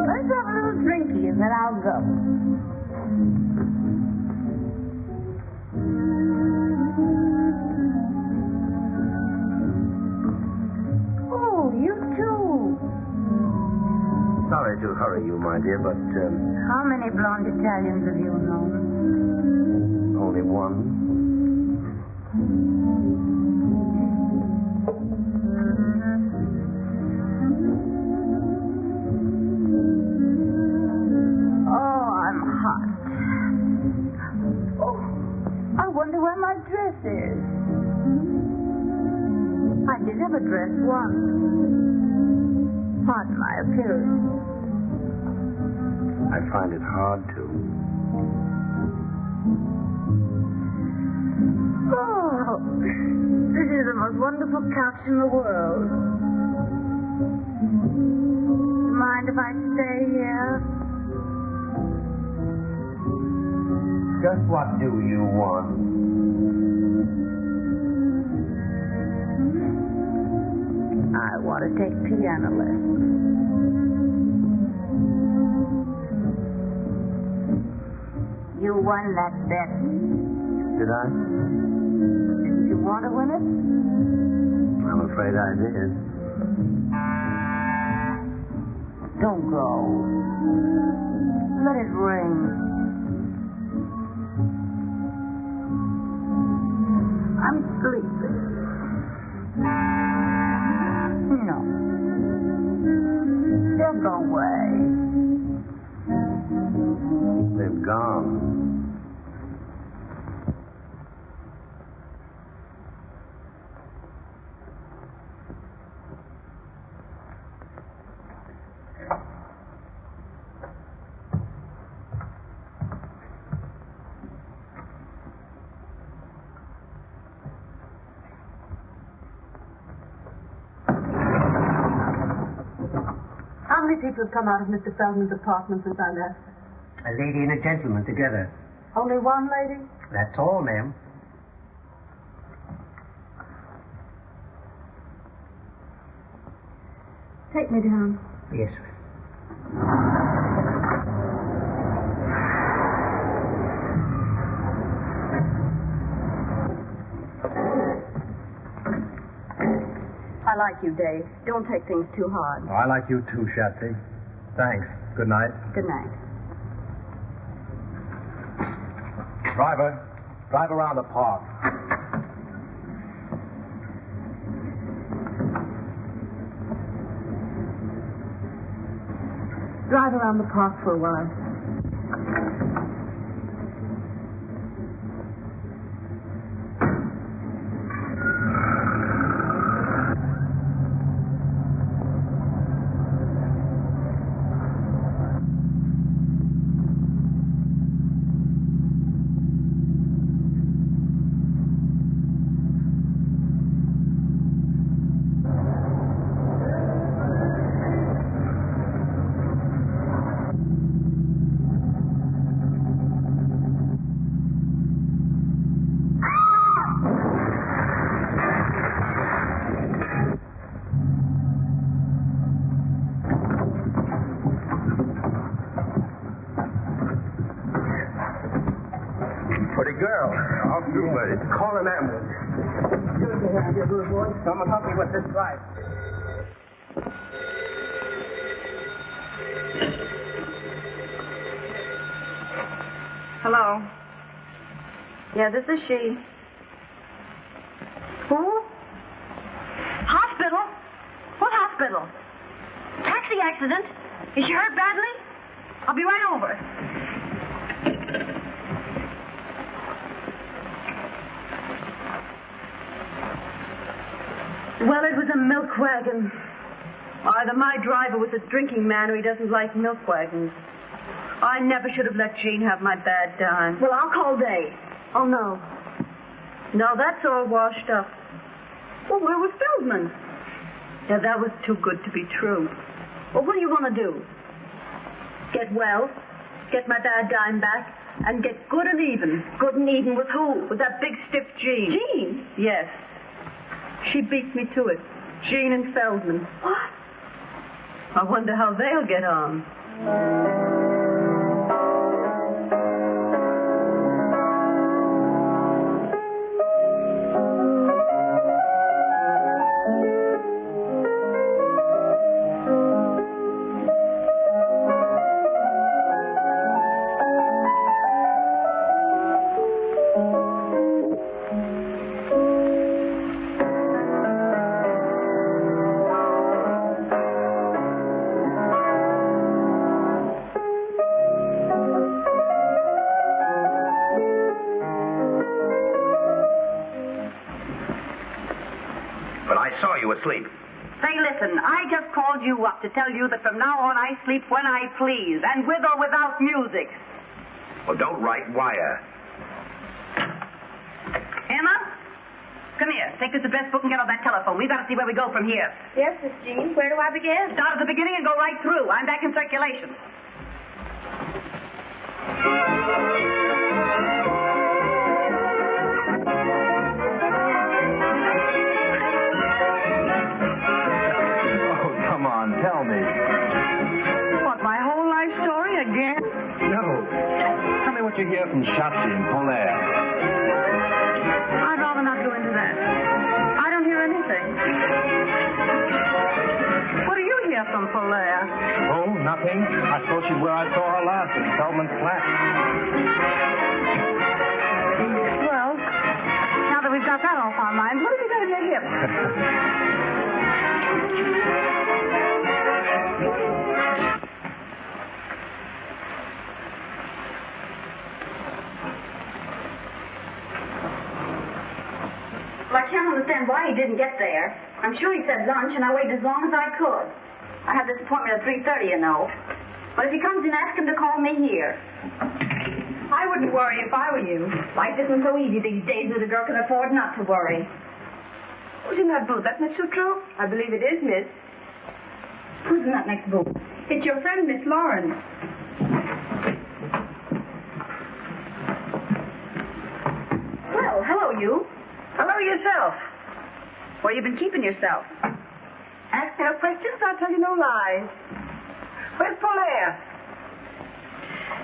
Speaker 6: Let's have a little drinky and then I'll go. Oh, you too.
Speaker 5: Sorry to hurry you, my dear, but
Speaker 6: How many blonde Italians have you known?
Speaker 5: only one.
Speaker 6: Oh, I'm hot. Oh, I wonder where my dress is. I did have a dress once. Pardon my appearance.
Speaker 5: I find it hard to.
Speaker 6: Oh, this is the most wonderful couch in the world. Mind if I stay here?
Speaker 5: Just what do you want?
Speaker 6: I want to take piano lessons. You won that bet.
Speaker 5: Did I?
Speaker 6: Didn't you want to win it?
Speaker 5: I'm afraid I did.
Speaker 6: Don't go. Let it ring. I'm sleepy. No. They'll go away.
Speaker 5: They've gone.
Speaker 1: How many people have come out of Mr. Feldman's apartment since I left?
Speaker 8: A lady and a gentleman together.
Speaker 1: Only one lady?
Speaker 8: That's all, ma'am.
Speaker 1: Take me down.
Speaker 8: Yes, sir.
Speaker 1: I like you, Dave. Don't take things too hard.
Speaker 3: Oh, I like you too, Shatsy. Thanks. Good night.
Speaker 1: Good night.
Speaker 3: Driver, drive around the park.
Speaker 1: Drive around the park for a while.
Speaker 7: Pretty girl. All through, buddy. Call an ambulance.
Speaker 9: Here, good boy. Someone help me with this drive.
Speaker 6: Hello. Yeah, this is she. Who? Hospital? What hospital? Taxi accident? Is she hurt badly? I'll be right over. Well, it was a milk wagon. Either my driver was a drinking man or he doesn't like milk wagons. I never should have let Jean have my bad time.
Speaker 1: Well, I'll call Dave.
Speaker 6: Oh, no. No, that's all washed up. Well, where was Feldman? Yeah, that was too good to be true. Well, what do you want to do? Get well, get my bad dime back, and get good and even. Good and even with who? With that big stiff Jean.
Speaker 1: Jean?
Speaker 6: Yes. She beat me to it. Jean and Feldman.
Speaker 1: What?
Speaker 6: I wonder how they'll get on.
Speaker 5: Asleep.
Speaker 6: Say, listen, I just called you up to tell you that from now on I sleep when I please, and with or without music.
Speaker 5: Well, don't write wire.
Speaker 6: Emma? Come here. Take this the best book and get on that telephone. We've got to see where we go from here.
Speaker 1: Yes, Miss Jean. Where do I begin?
Speaker 6: Start at the beginning and go right through. I'm back in circulation.
Speaker 4: Tell me.
Speaker 6: What, my whole life story again?
Speaker 4: No. Tell me what you hear from Shotzi and Polaire.
Speaker 6: I'd rather not go into that. I don't hear anything. What do you hear from Polaire?
Speaker 4: Oh, nothing. I suppose she's where I saw her last, in Feldman's flat.
Speaker 6: Well, now that we've got that off our minds, what have you got in your hip?
Speaker 2: Well, I can't understand why he didn't get there. I'm sure he said lunch, and I waited as long as I could. I have this appointment at 3:30, you know. But if he comes in, ask him to call me here.
Speaker 6: I wouldn't worry if I were you.
Speaker 2: Life isn't so easy these days that a girl can afford not to worry.
Speaker 6: Who's in that booth? That Miss Sutro? I believe it is, Miss.
Speaker 2: Who's in that next booth?
Speaker 6: It's your friend, Miss Lawrence.
Speaker 2: Well, hello, you.
Speaker 6: Hello yourself. Where you been keeping yourself? Ask no questions, I'll tell you no lies. Where's Polaire?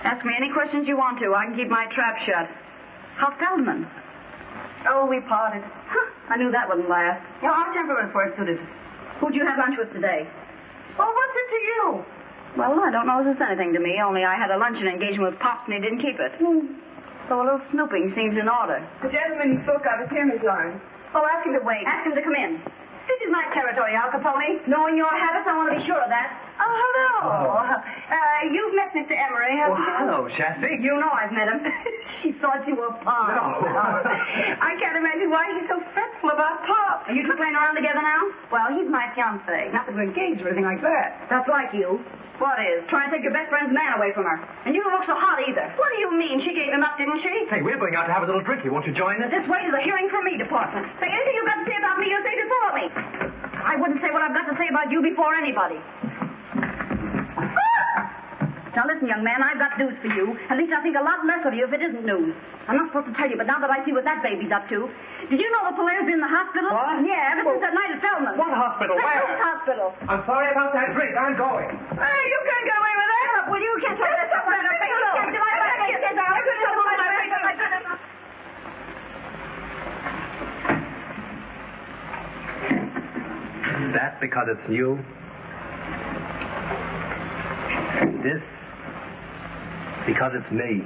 Speaker 6: Ask me any questions you want to. I can keep my trap shut.
Speaker 2: How's Feldman?
Speaker 6: Oh, we parted.
Speaker 2: I knew that wouldn't last.
Speaker 6: Well, our temperaments weren't suited.
Speaker 2: Who'd you have lunch with today?
Speaker 6: Oh, what's it to you?
Speaker 2: Well, I don't know if it's anything to me, only I had a luncheon engagement with Pops and he didn't keep it. So a little snooping seems in order.
Speaker 6: The gentleman you spoke of is here, Miss Lawrence. Oh, ask him to wait.
Speaker 2: Ask him to come in.
Speaker 6: This is my territory, Al Capone.
Speaker 2: Knowing your habits, I want to be sure of that.
Speaker 6: Oh, hello. You've met Mr. Emery, haven't you?
Speaker 4: Hello, Shasty.
Speaker 2: You know I've met him. She thought you were Pop.
Speaker 4: No.
Speaker 6: I can't imagine why he's so fretful about Pop.
Speaker 2: Are you two playing around together now?
Speaker 6: Well, he's my fiancé. Not that we're engaged or anything like that.
Speaker 2: That's like you.
Speaker 6: What is?
Speaker 2: Trying to take your best friend's man away from her. And you don't look so hot either.
Speaker 6: What do you mean? She gave him up, didn't she?
Speaker 3: Hey, we're going out to have a little drinky. Won't you join us?
Speaker 2: This way to the hearing from me department.
Speaker 6: Say anything you've got to say about me, you say before me.
Speaker 2: I wouldn't say what I've got to say about you before anybody. Now listen, young man, I've got news for you. At least I think a lot less of you if it isn't news. I'm not supposed to tell you, but now that I see what that baby's up to. Did you know that Polaire's been in the hospital?
Speaker 3: What?
Speaker 2: Yeah, ever since that night at Feldman.
Speaker 3: What hospital?
Speaker 2: The
Speaker 3: Where?
Speaker 2: Health hospital.
Speaker 3: I'm sorry about that drink. I'm going.
Speaker 6: Hey, you can't get away with that.
Speaker 2: Will you kiss her?
Speaker 6: Kiss her.
Speaker 3: That because it's new? This because it's me.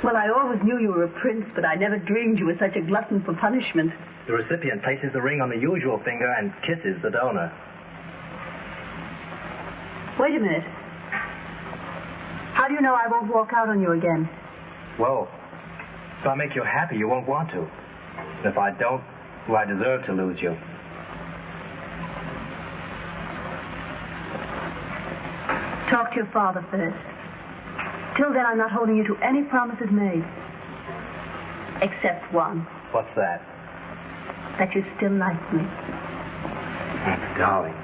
Speaker 6: Well, I always knew you were a prince, but I never dreamed you were such a glutton for punishment.
Speaker 3: The recipient places the ring on the usual finger and kisses the donor.
Speaker 6: Wait a minute. How do you know I won't walk out on you again?
Speaker 3: Well, if I make you happy, you won't want to. And if I don't, well, I deserve to lose you.
Speaker 6: Talk to your father first. Till then, I'm not holding you to any promises made. Except one.
Speaker 3: What's that?
Speaker 6: That you still like me.
Speaker 3: Darling.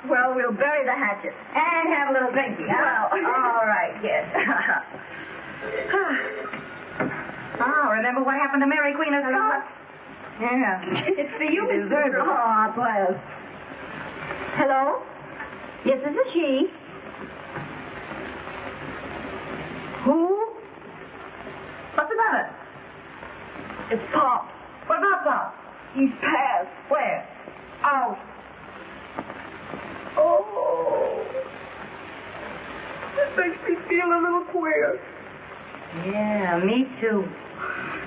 Speaker 6: Well, we'll bury the hatchet. And have a little drinky, huh? Well, all right, yes. Remember what happened to Mary Queen of Scots? Yeah. It's for you, Miss Burger. Oh, well. Hello? Yes, this is she. Who? What's the matter? It's Pop. What about Pop? He's passed. Where? Out. Oh. It makes me feel a little queer. Yeah, me too.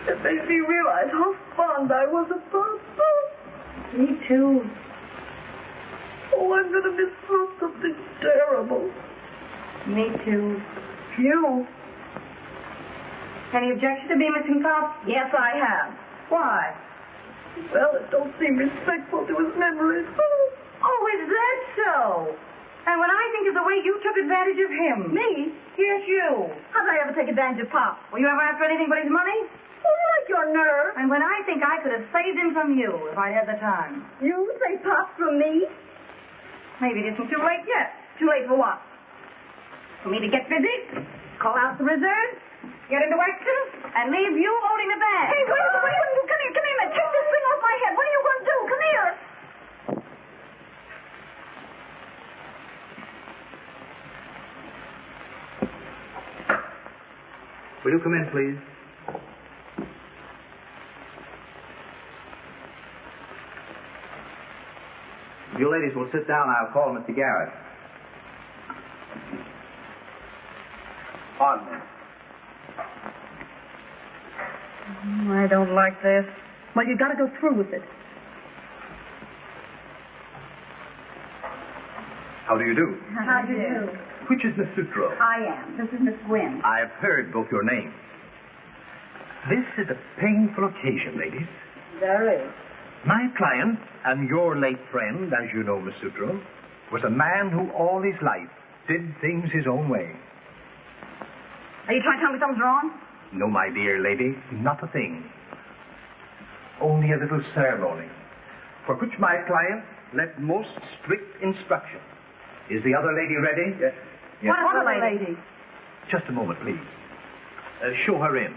Speaker 6: It makes me realize how fond I was of Pop. Me too. Oh, I'm going to miss Pop something terrible. Me too. You? Any objection to me missing Pop? Yes, I have. Why? Well, it don't seem respectful to his memory. Oh, is that so? And when I think of the way you took advantage of him. Me? Yes, you. How did I ever take advantage of Pop? Were you ever after anything but his money? Oh, you like your nerve. And when I think I could have saved him from you if I'd had the time. You say Pop from me? Maybe it isn't too late yet. Too late for what? For me to get busy, call out the reserves, get into action, and leave you holding the bag. Hey, wait. Come here, man. Take this thing off my head. What are you going to do? Come here.
Speaker 3: Will you come in, please?
Speaker 10: If you ladies will sit down, I'll call Mr. Garrett. Pardon me.
Speaker 6: I don't like this. Well, you got to go through with it.
Speaker 10: How do you do?
Speaker 2: How do you do?
Speaker 10: Which is Miss Sutro?
Speaker 2: I am. This is Miss Gwynn.
Speaker 10: I've heard both your names. This is a painful occasion, ladies.
Speaker 2: There is.
Speaker 10: My client and your late friend, as you know, Miss Sutro, was a man who all his life did things his own way.
Speaker 6: Are you trying to tell me something's wrong?
Speaker 10: No, my dear lady, not a thing. Only a little ceremony, for which my client left most strict instruction. Is the other lady ready? Yes.
Speaker 6: What other lady?
Speaker 10: Just a moment, please. Show her in.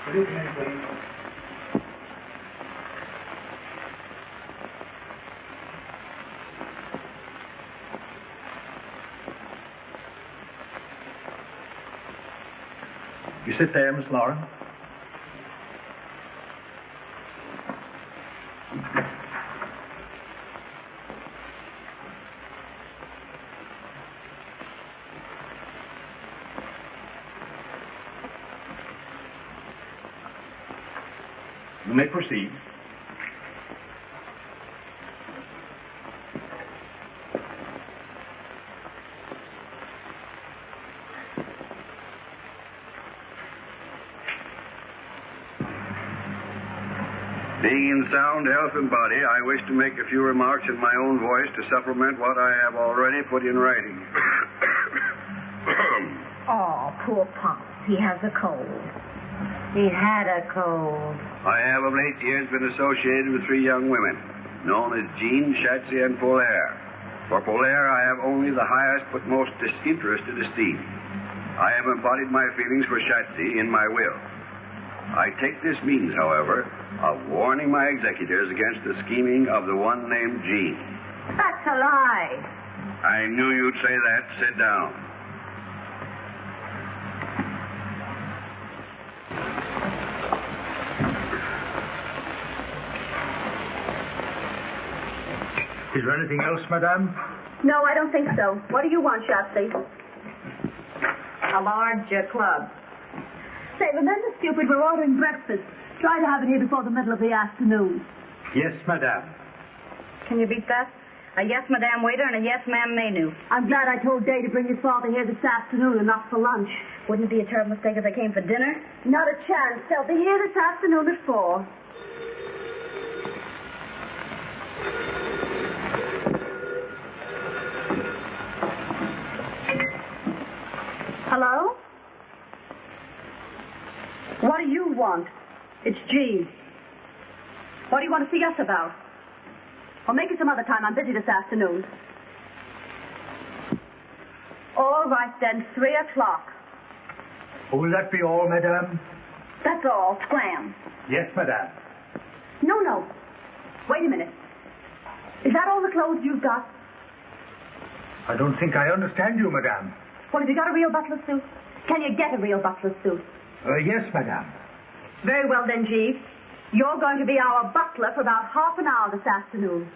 Speaker 10: Will you come in, please? You sit there, Miss Lauren. You may proceed.
Speaker 7: Being in sound health and body, I wish to make a few remarks in my own voice to supplement what I have already put in writing.
Speaker 2: Oh, poor Pop. He has a cold. He had a cold.
Speaker 7: I have of late years been associated with 3 young women, known as Jean, Shatsy, and Polaire. For Polaire, I have only the highest but most disinterested esteem. I have embodied my feelings for Shatsy in my will. I take this means, however, of warning my executors against the scheming of the one named Jean.
Speaker 2: That's a lie.
Speaker 7: I knew you'd say that. Sit down.
Speaker 10: Is there anything else, madame?
Speaker 6: No, I don't think so. What do you want, Shasta? A large club.
Speaker 1: Say, remember, stupid, we're ordering breakfast. Try to have it here before the middle of the afternoon.
Speaker 10: Yes, madame.
Speaker 6: Can you beat that? A yes, madame waiter and a yes, ma'am menu.
Speaker 1: I'm glad I told Day to bring his father here this afternoon and not for lunch.
Speaker 6: Wouldn't it be a terrible mistake if they came for dinner?
Speaker 1: Not a chance. They'll be here this afternoon at 4. Hello? What do you want? It's G. What do you want to see us about? Well, make it some other time. I'm busy this afternoon. All right, then. 3 o'clock.
Speaker 10: Will that be all, madame?
Speaker 1: That's all. Scram.
Speaker 10: Yes, madame.
Speaker 1: No. Wait a minute. Is that all the clothes you've got?
Speaker 10: I don't think I understand you, madame.
Speaker 1: Well, have you got a real butler suit? Can you get a real butler suit?
Speaker 10: Yes, madame.
Speaker 1: Very well, then, Jeeves. You're going to be our butler for about half an hour this afternoon.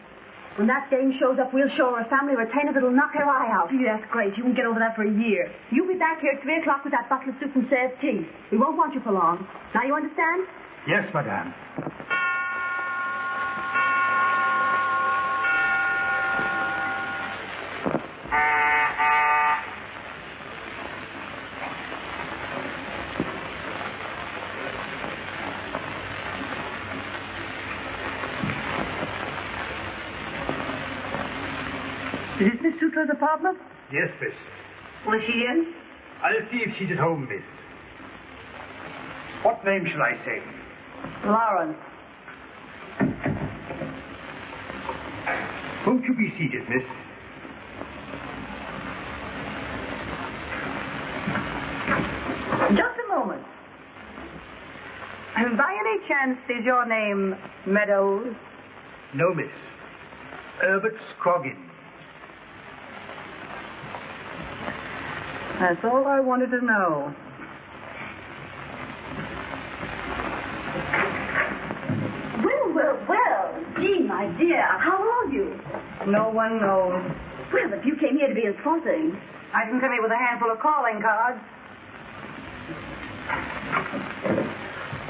Speaker 1: When that dame shows up, we'll show her a family retainer that'll knock her eye out. Gee, that's great. You won't get over that for a year. You'll be back here at 3 o'clock with that butler suit and serve tea. We won't want you for long. Now you understand?
Speaker 10: Yes, madame.
Speaker 1: Is this Miss Sutra's apartment?
Speaker 10: Yes, miss.
Speaker 1: Was she in?
Speaker 10: I'll see if she's at home, miss. What name shall I say?
Speaker 1: Lawrence.
Speaker 10: Won't you be seated, miss?
Speaker 6: Just a moment. By any chance, is your name Meadows?
Speaker 10: No, miss. Herbert Scroggin.
Speaker 6: That's all I wanted to know.
Speaker 1: Well. Gee, my dear, how are you?
Speaker 6: No one knows.
Speaker 1: Well, if you came here to be insulting.
Speaker 6: I didn't come here with a handful of calling cards.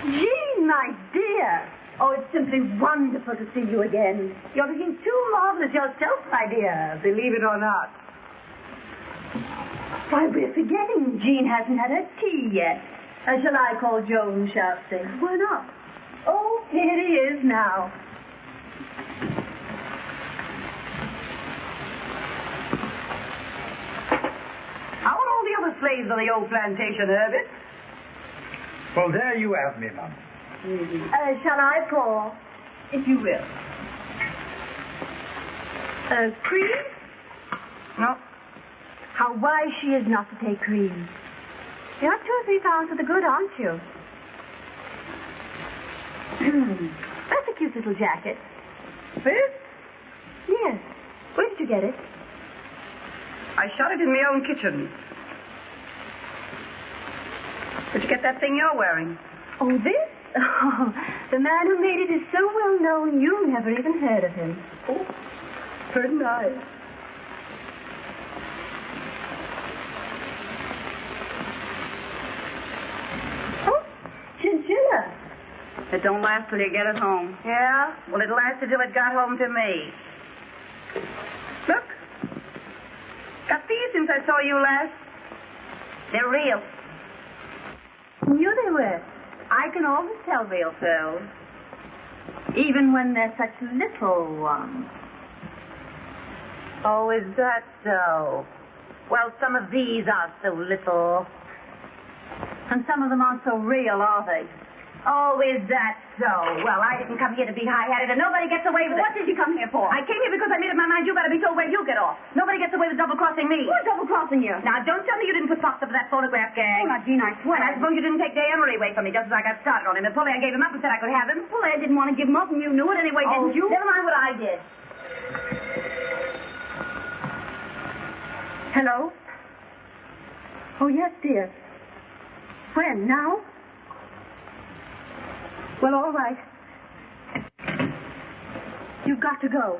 Speaker 1: Gee, my dear. Oh, it's simply wonderful to see you again. You're looking too marvelous yourself, my dear.
Speaker 6: Believe it or not.
Speaker 1: Why, we're forgetting Jean hasn't had her tea yet. Shall I call Joan, Shafty? Why not? Oh, here he is now.
Speaker 6: How are all the other slaves on the old plantation, Herbert?
Speaker 10: Well, there you have me, ma'am.
Speaker 1: Shall I call? If you will. Cream?
Speaker 6: No.
Speaker 1: How wise she is not to take cream. You're 2 or 3 pounds to the good, aren't you? That's a cute little jacket.
Speaker 6: This?
Speaker 1: Yes. Where did you get it?
Speaker 6: I shot it in my own kitchen. Where'd you get that thing you're wearing?
Speaker 1: Oh, this? Oh, the man who made it is so well known you never even heard of him.
Speaker 6: Oh, very nice.
Speaker 1: Oh, chinchilla.
Speaker 6: It don't last till you get it home.
Speaker 1: Yeah?
Speaker 6: Well, it lasted till it got home to me. Look. Got these since I saw you last. They're real.
Speaker 1: Knew they were. I can always tell real pearls. Even when they're such little ones.
Speaker 6: Oh, is that so? Well, some of these are so little.
Speaker 1: And some of them aren't so real, are they?
Speaker 6: Oh, is that so? Well, I didn't come here to be high-hatted, and nobody gets away with it.
Speaker 1: What did you come here for?
Speaker 6: I came here because I made up my mind you better be told where you get off. Nobody gets away with double-crossing me.
Speaker 1: Who's double-crossing you?
Speaker 6: Now, don't tell me you didn't put props up for that photograph gang.
Speaker 1: Oh, now, Jean, I swear.
Speaker 6: And I suppose you didn't take Day Emery away from me just as I got started on him. And Polly, I gave him up and said I could have him.
Speaker 1: Well, I didn't want to give him up, and you knew it anyway, didn't you?
Speaker 6: Never mind what I did.
Speaker 1: Hello? Oh, yes, dear. When? Now? Well, all right. You've got to go.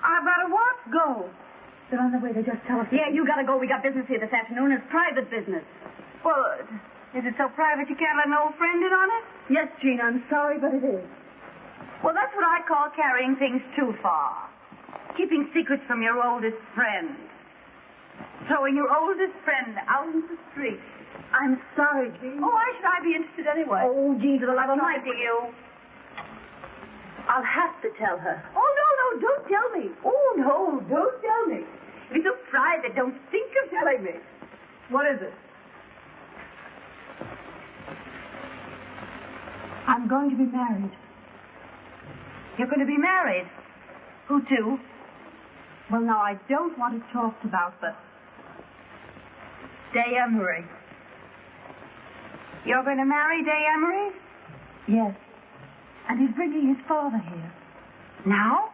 Speaker 1: I've got to what? Go. They're on their way. They just telephoned.
Speaker 2: Yeah, you gotta go. We got business here this afternoon. It's private business.
Speaker 6: Well, is it so private you can't let an old friend in on it?
Speaker 1: Yes, Jean, I'm sorry, but it is.
Speaker 6: Well, that's what I call carrying things too far. Keeping secrets from your oldest friend. Throwing your oldest friend out into the street.
Speaker 1: I'm sorry, Jean.
Speaker 6: Oh, why should I be interested anyway?
Speaker 2: Oh, Jean, for the love of Mike.
Speaker 6: To you.
Speaker 1: I'll have to tell her.
Speaker 6: Oh, no, don't tell me. Oh, no, don't tell me. If it's so private, don't think of telling me.
Speaker 1: What is it? I'm going to be married.
Speaker 6: You're going to be married? Who to?
Speaker 1: Well, now, I don't want it talked about, but...
Speaker 6: Day Emery. You're going to marry Day Emery?
Speaker 1: Yes. And he's bringing his father here.
Speaker 6: Now?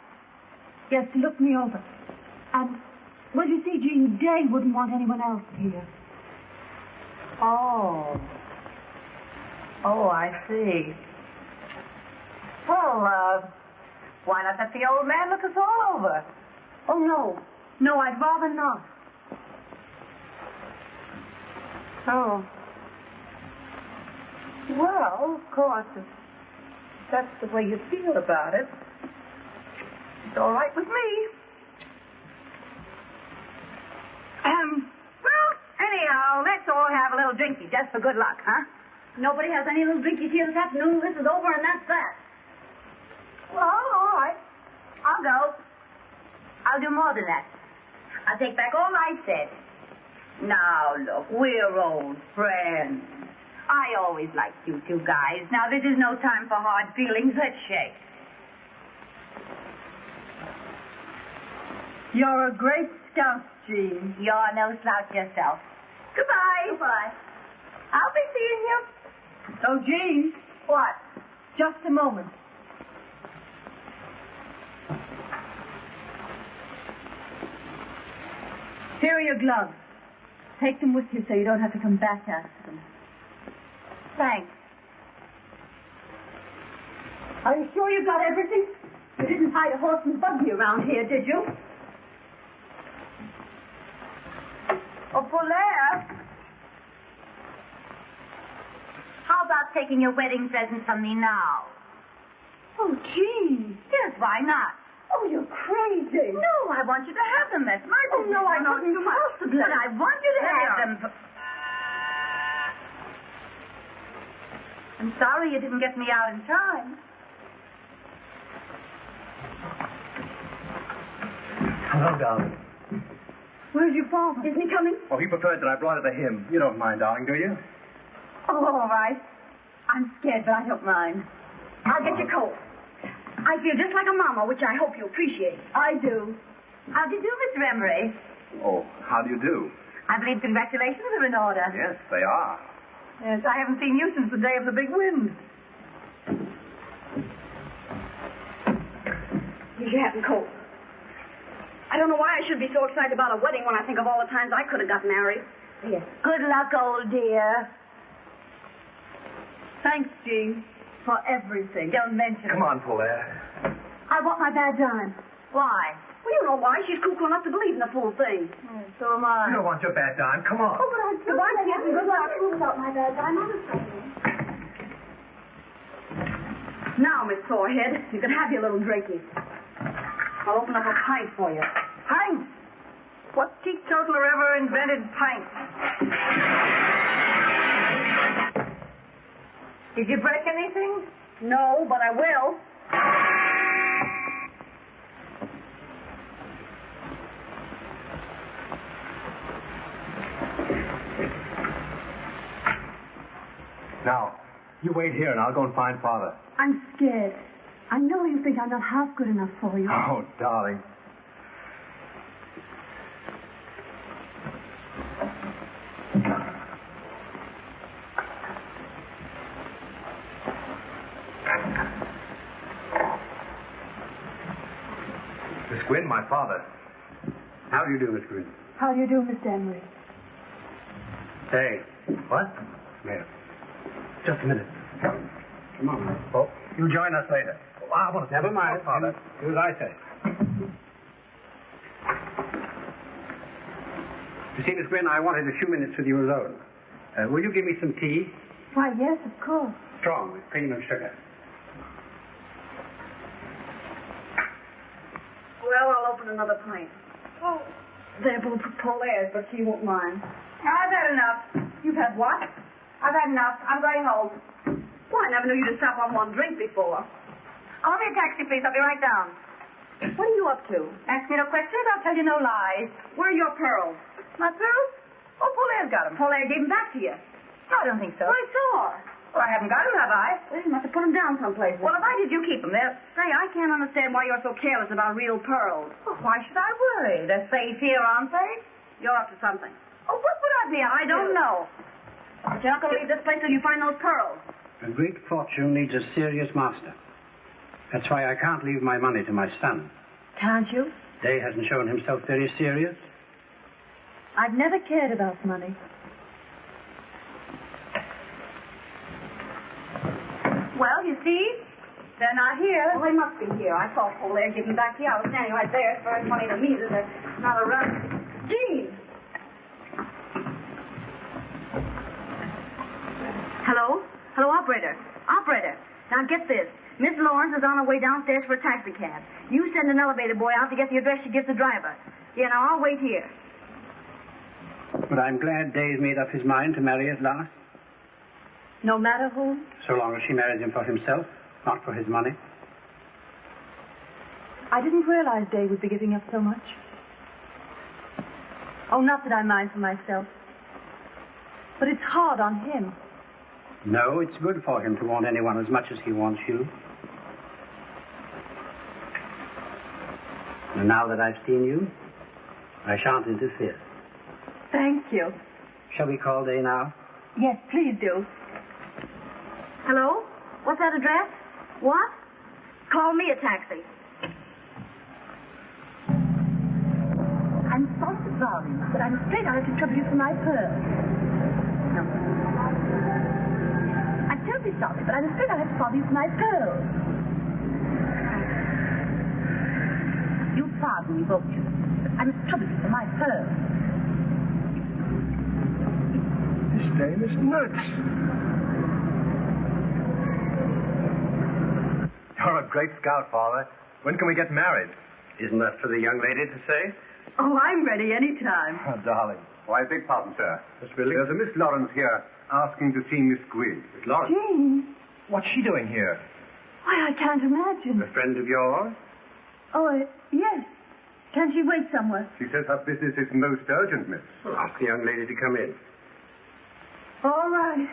Speaker 1: Yes, to look me over. And, well, you see, Jean, Day wouldn't want anyone else here.
Speaker 6: Oh. Oh, I see. Well, why not let the old man look us all over?
Speaker 1: Oh, no. No, I'd rather not.
Speaker 6: Oh. Well, of course, if that's the way you feel about it, it's all right with me. Well, anyhow, let's all have a little drinky just for good luck, huh?
Speaker 2: Nobody has any little drinkies here this afternoon. This is over, and that's that.
Speaker 6: Well, all right. I'll go. I'll do more than that. I'll take back all I said. Now, look, we're old friends. I always liked you two guys. Now, this is no time for hard feelings. Let's shake.
Speaker 1: You're a great scout, Jean.
Speaker 6: You're no slouch yourself. Goodbye.
Speaker 1: Goodbye.
Speaker 6: I'll be seeing you.
Speaker 1: Oh, Jean.
Speaker 6: What?
Speaker 1: Just a moment. Here are your gloves. Take them with you so you don't have to come back after them.
Speaker 6: Thanks.
Speaker 1: Are you sure you got everything? You didn't hide a horse and buggy around here, did you?
Speaker 6: Oh, Polaire. How about taking your wedding present from me now?
Speaker 1: Oh, Jean.
Speaker 6: Yes, why not?
Speaker 1: Oh, you're crazy.
Speaker 6: No, I want you to have them. That's my business.
Speaker 1: Oh, no, I couldn't possibly.
Speaker 6: But I want you to have them. I'm sorry you didn't get me out in time.
Speaker 4: Hello, darling.
Speaker 1: Where's your father? Isn't he coming?
Speaker 4: Oh, he preferred that I brought it to him. You don't mind, darling, do you?
Speaker 1: Oh, all right. I'm scared, but I don't mind. I'll get your coat. I feel just like a mama, which I hope you appreciate. I do.
Speaker 6: How do you do, Mr. Emery?
Speaker 4: Oh, how do you do?
Speaker 6: I believe congratulations are in order.
Speaker 4: Yes, they are.
Speaker 6: Yes, I haven't seen you since the day of the big wind.
Speaker 1: Here's your hat and coat. I don't know why I should be so excited about a wedding when I think of all the times I could have got married.
Speaker 6: Yes. Good luck, old dear.
Speaker 1: Thanks, Jean, for everything.
Speaker 6: Don't mention
Speaker 4: Come
Speaker 6: it.
Speaker 4: on, Polaire.
Speaker 1: I want my bad dime.
Speaker 6: Why?
Speaker 1: Well, you know why. She's cuckoo enough to believe in the full thing.
Speaker 6: So am I.
Speaker 4: You don't want your bad dime. Come on.
Speaker 1: Oh, but I do. Goodbye, kids, and good luck. Without my bad dime, I'm Now, Miss Sorehead, you can have your little drinky. I'll open up a pint for you.
Speaker 6: Pints? What teetotaler ever invented pints? Did you break anything?
Speaker 1: No, but I will.
Speaker 4: Now, you wait here and I'll go and find Father.
Speaker 1: I'm scared. I know you think I'm not half good enough for you.
Speaker 4: Oh, darling. Miss Gwynn, my father. How do you do, Miss Gwynn?
Speaker 1: How do you do, Mr. Emery?
Speaker 4: Hey. What? Here. Just a minute. Come on. Oh, you join us later. Oh, I want to... Never mind, Father. Do as I say. You see, Miss Gwynn, I wanted a few minutes with you alone. Will you give me some tea?
Speaker 1: Why, yes, of course.
Speaker 4: Strong, with cream and sugar.
Speaker 1: Well, I'll open another pint. Oh, they're both Polaire's, but she won't mind.
Speaker 6: I've had enough.
Speaker 1: You've had what?
Speaker 6: I've had enough. I'm going home.
Speaker 1: Well, I never knew you to stop on one drink before.
Speaker 6: Call me a taxi, please. I'll be right down.
Speaker 1: What are you up to?
Speaker 6: Ask me no questions. I'll tell you no lies.
Speaker 1: Where are your pearls?
Speaker 6: My pearls? Oh, Polaire's got them.
Speaker 1: Polaire gave them back to you.
Speaker 6: No, I don't think so.
Speaker 1: I saw her.
Speaker 6: Well, I haven't got them, have I?
Speaker 1: Well, you must have put them down someplace.
Speaker 6: Well, if I did, you keep them there.
Speaker 1: Say, I can't understand why you're so careless about real pearls.
Speaker 6: Well, why should I worry? They're safe here, aren't they?
Speaker 1: You're up to something.
Speaker 6: Oh, what would I be?
Speaker 1: I don't know. But you're not going to leave this place till you find those pearls.
Speaker 4: A great fortune needs a serious master. That's why I can't leave my money to my son.
Speaker 1: Can't you?
Speaker 4: Day hasn't shown himself very serious.
Speaker 1: I've never cared about money.
Speaker 6: Well, you see, they're not here.
Speaker 1: Well, they must be here. I saw Polaire give them back to you. I was standing right there. It's very funny to me that they're not around. Jean! Hello? Hello, operator. Operator. Now get this. Miss Lawrence is on her way downstairs for a taxi cab. You send an elevator boy out to get the address she gives the driver. Yeah, now I'll wait here.
Speaker 4: But I'm glad Day's made up his mind to marry at last.
Speaker 1: No matter who?
Speaker 4: So long as she marries him for himself, not for his money.
Speaker 1: I didn't realize Day would be giving up so much. Oh, not that I mind for myself. But it's hard on him.
Speaker 4: No, it's good for him to want anyone as much as he wants you. And now that I've seen you, I shan't interfere.
Speaker 1: Thank you.
Speaker 4: Shall we call Day now?
Speaker 1: Yes, please do. Hello? What's that address? What? Call me a taxi. I'm sorry to bother you, but I'm afraid I'll have to trouble you for my pearls. No. I'm terribly sorry, but I'm afraid I'll have to bother you for my pearls. You'll pardon me, won't you? I must trouble you for my pearls.
Speaker 10: This Dame is nuts. You're a great scout, Father. When can we get married?
Speaker 4: Isn't that for the young lady to say?
Speaker 1: Oh, I'm ready any time.
Speaker 10: Oh, darling.
Speaker 4: Why, beg pardon, sir.
Speaker 10: Miss Billy?
Speaker 4: There's a Miss Lawrence here asking to see Miss Gwynn. Miss Lawrence?
Speaker 1: Jean.
Speaker 10: What's she doing here?
Speaker 1: Why, I can't imagine.
Speaker 4: A friend of yours?
Speaker 1: Oh, yes. Can she wait somewhere?
Speaker 4: She says her business is most urgent, miss. Well, ask the young lady to come in.
Speaker 1: All right.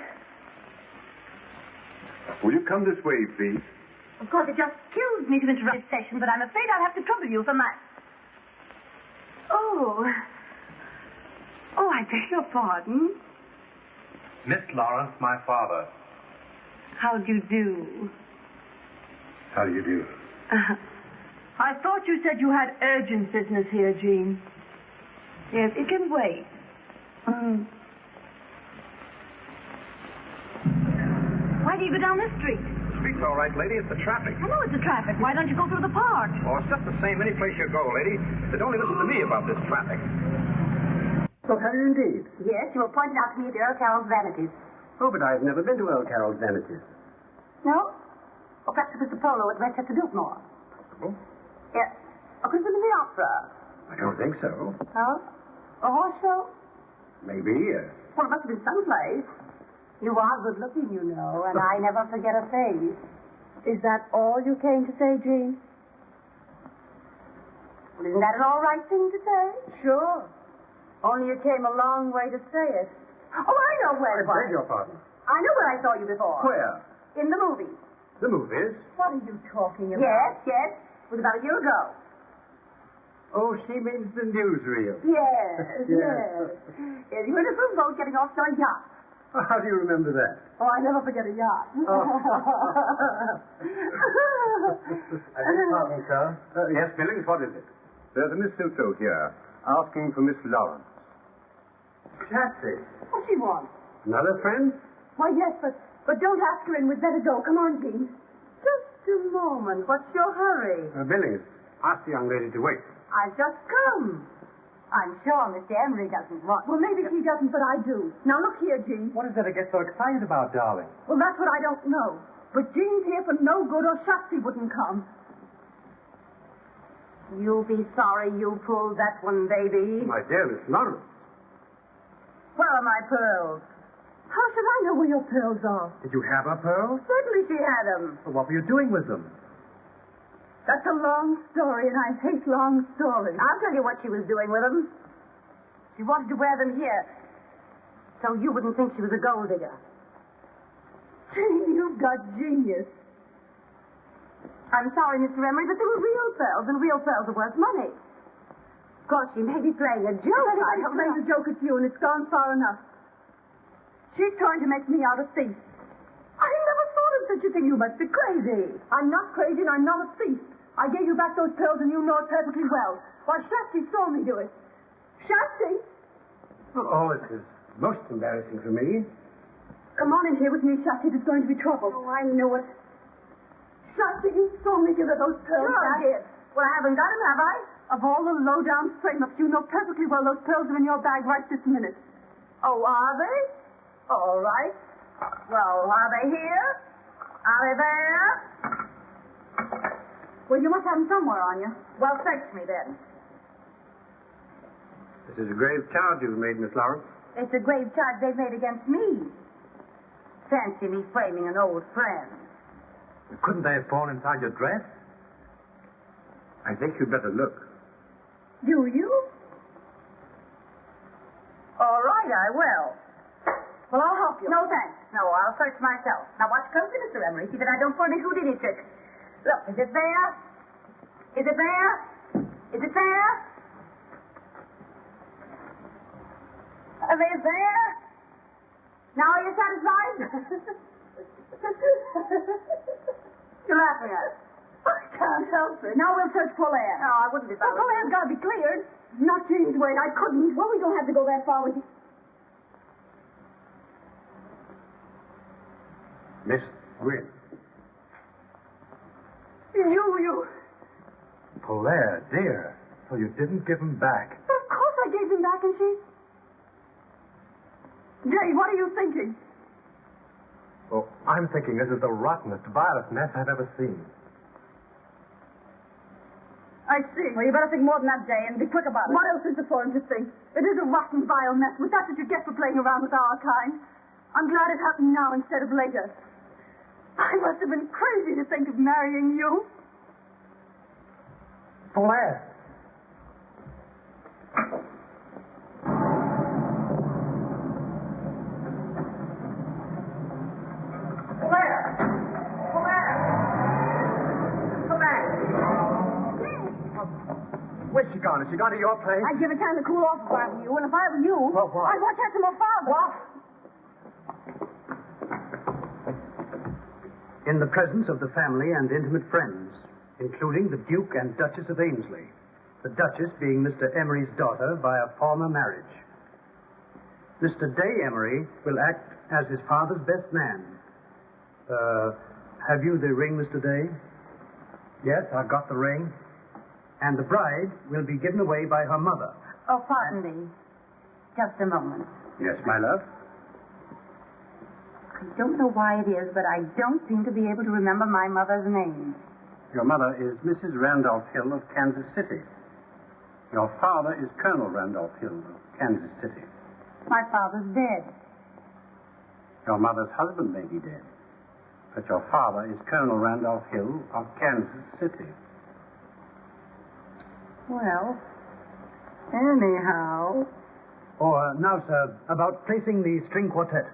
Speaker 4: Will you come this way, please?
Speaker 1: Of course, it just kills me to interrupt this session, but I'm afraid I'll have to trouble you for my... Oh, I beg your pardon.
Speaker 10: Miss Lawrence, my father.
Speaker 1: How do you do?
Speaker 4: How do you do?
Speaker 1: I thought you said you had urgent business here, Jean. Yes, it can wait. Why do you go down this street?
Speaker 10: The street's all right, lady. It's the traffic.
Speaker 1: I know it's the traffic. Why don't you go through the park?
Speaker 10: Oh, it's just the same any place you go, lady. But only listen to me about this traffic.
Speaker 4: Oh, have you indeed?
Speaker 2: Yes, you were pointed out to me at Earl Carroll's Vanities.
Speaker 4: Oh, but I've never been to Earl Carroll's Vanities.
Speaker 2: No? Or perhaps it was the Polo at Manchester Biltmore.
Speaker 4: Oh?
Speaker 2: Yes. Or could it have been the opera?
Speaker 4: I don't think so.
Speaker 2: No? A horse show?
Speaker 4: Maybe.
Speaker 2: Well, it must have been someplace. You are good looking, you know, and I never forget a face.
Speaker 1: Is that all you came to say, Jean?
Speaker 2: Well, isn't that an all right thing to say?
Speaker 1: Sure. Only you came a long way to say it.
Speaker 2: Oh, I know where it was.
Speaker 4: I beg your pardon.
Speaker 2: I know where I saw you before.
Speaker 4: Where?
Speaker 2: In the movies.
Speaker 4: The movies?
Speaker 1: What are you talking about?
Speaker 2: Yes. It was about a year ago.
Speaker 4: Oh, she means the newsreel.
Speaker 2: Yes. You were in a little boat getting off to a yacht.
Speaker 4: Oh, how do you remember that?
Speaker 2: Oh, I never forget a yacht.
Speaker 4: I beg your pardon, sir. Yes, Billings, what is it? There's a mistletoe here asking for Miss Lawrence. Taxi.
Speaker 2: What she wants?
Speaker 4: Another friend?
Speaker 2: Why, yes, but don't ask her in. We'd better go. Come on, Jean. Just a moment. What's your hurry?
Speaker 4: Billings, ask the young lady to wait.
Speaker 2: I've just come. I'm sure Mr. Emery doesn't want...
Speaker 1: Well, maybe he doesn't, but I do. Now, look here, Jean.
Speaker 3: What is there to get so excited about, darling?
Speaker 1: Well, that's what I don't know. But Jean's here for no good or Shotzi wouldn't come.
Speaker 2: You'll be sorry you pulled that one, baby.
Speaker 4: My dear Miss Lawrence.
Speaker 6: Where are my pearls?
Speaker 1: How should I know where your pearls are?
Speaker 3: Did you have her pearls?
Speaker 6: Certainly she had them.
Speaker 3: Well, what were you doing with them?
Speaker 1: That's a long story, and I hate long stories.
Speaker 6: I'll tell you what she was doing with them. She wanted to wear them here so you wouldn't think she was a gold digger.
Speaker 1: Jean, you've got genius.
Speaker 6: I'm sorry, Mr. Emery, but they were real pearls, and real pearls are worth money. Of course, she may be playing a joke.
Speaker 1: If anybody's playing a joke, it's you, and it's gone far enough. She's trying to make me out a thief. I never thought of such a thing. You must be crazy. I'm not crazy, and I'm not a thief. I gave you back those pearls, and you know it perfectly well. Why, Shotzi saw me do it. Shotzi?
Speaker 4: Well, all this is most embarrassing for me.
Speaker 1: Come on in here with me, Shotzi. There's going to be trouble.
Speaker 6: Oh, I knew it.
Speaker 1: Shotzi, you saw me give her those pearls
Speaker 6: Sure
Speaker 1: back.
Speaker 6: I did. Well, I haven't got them, have I?
Speaker 1: Of all the low-down frame-ups, you know perfectly well those pearls are in your bag right this minute.
Speaker 6: Oh, are they? All right. Well, are they here? Are they there?
Speaker 1: Well, you must have them somewhere on you.
Speaker 6: Well, search me then.
Speaker 4: This is a grave charge you've made, Miss Lawrence.
Speaker 6: It's a grave charge they've made against me. Fancy me framing an old friend.
Speaker 3: Couldn't they have fallen inside your dress?
Speaker 4: I think you'd better look.
Speaker 1: Do you?
Speaker 6: All right, I will.
Speaker 1: Well, I'll help you.
Speaker 6: No, thanks. No, I'll search myself. Now, watch closely, Mr. Emery. See that I don't pull any Houdini tricks. Look, is it there? Is it there? Is it there? Are they there? Now are you satisfied? You're laughing at it.
Speaker 1: I can't help it. Now we'll search Polaire.
Speaker 6: No, I wouldn't be
Speaker 1: Well,
Speaker 6: bothered.
Speaker 1: Polaire's got to be cleared. Not Jean's way. I couldn't. Well, we don't have to go that far with you.
Speaker 4: Miss Gwynn.
Speaker 1: You.
Speaker 3: Polaire, dear. So you didn't give them back.
Speaker 1: Of course I gave them back, and she... Dave, what are you thinking?
Speaker 3: Well, I'm thinking this is the rottenest, vilest mess I've ever seen.
Speaker 1: I see.
Speaker 2: Well, you better think more than that, Jay, and be quick about it.
Speaker 1: What else is there for him to think? It is a rotten, vile mess, but that's what you get for playing around with our kind. I'm glad it happened now instead of later. I must have been crazy to think of marrying you.
Speaker 3: Polaire. Where's she gone? Has she gone to your place?
Speaker 2: I'd give it time to cool off if I were you, and if I were you,
Speaker 3: Well, what?
Speaker 2: I'd watch out some more father.
Speaker 3: What?
Speaker 8: In the presence of the family and intimate friends, including the Duke and Duchess of Ainsley, the Duchess being Mr. Emery's daughter by a former marriage. Mr. Day Emery will act as his father's best man. Have you the ring, Mr. Day? Yes, I've got the ring. And the bride will be given away by her mother.
Speaker 2: Oh, pardon me. Just a moment.
Speaker 4: Yes, my love?
Speaker 2: I don't know why it is, but I don't seem to be able to remember my mother's name.
Speaker 4: Your mother is Mrs. Randolph Hill of Kansas City. Your father is Colonel Randolph Hill of Kansas City.
Speaker 2: My father's dead.
Speaker 4: Your mother's husband may be dead, but your father is Colonel Randolph Hill of Kansas City.
Speaker 2: Well, anyhow...
Speaker 8: Now, sir, about placing the string quartet.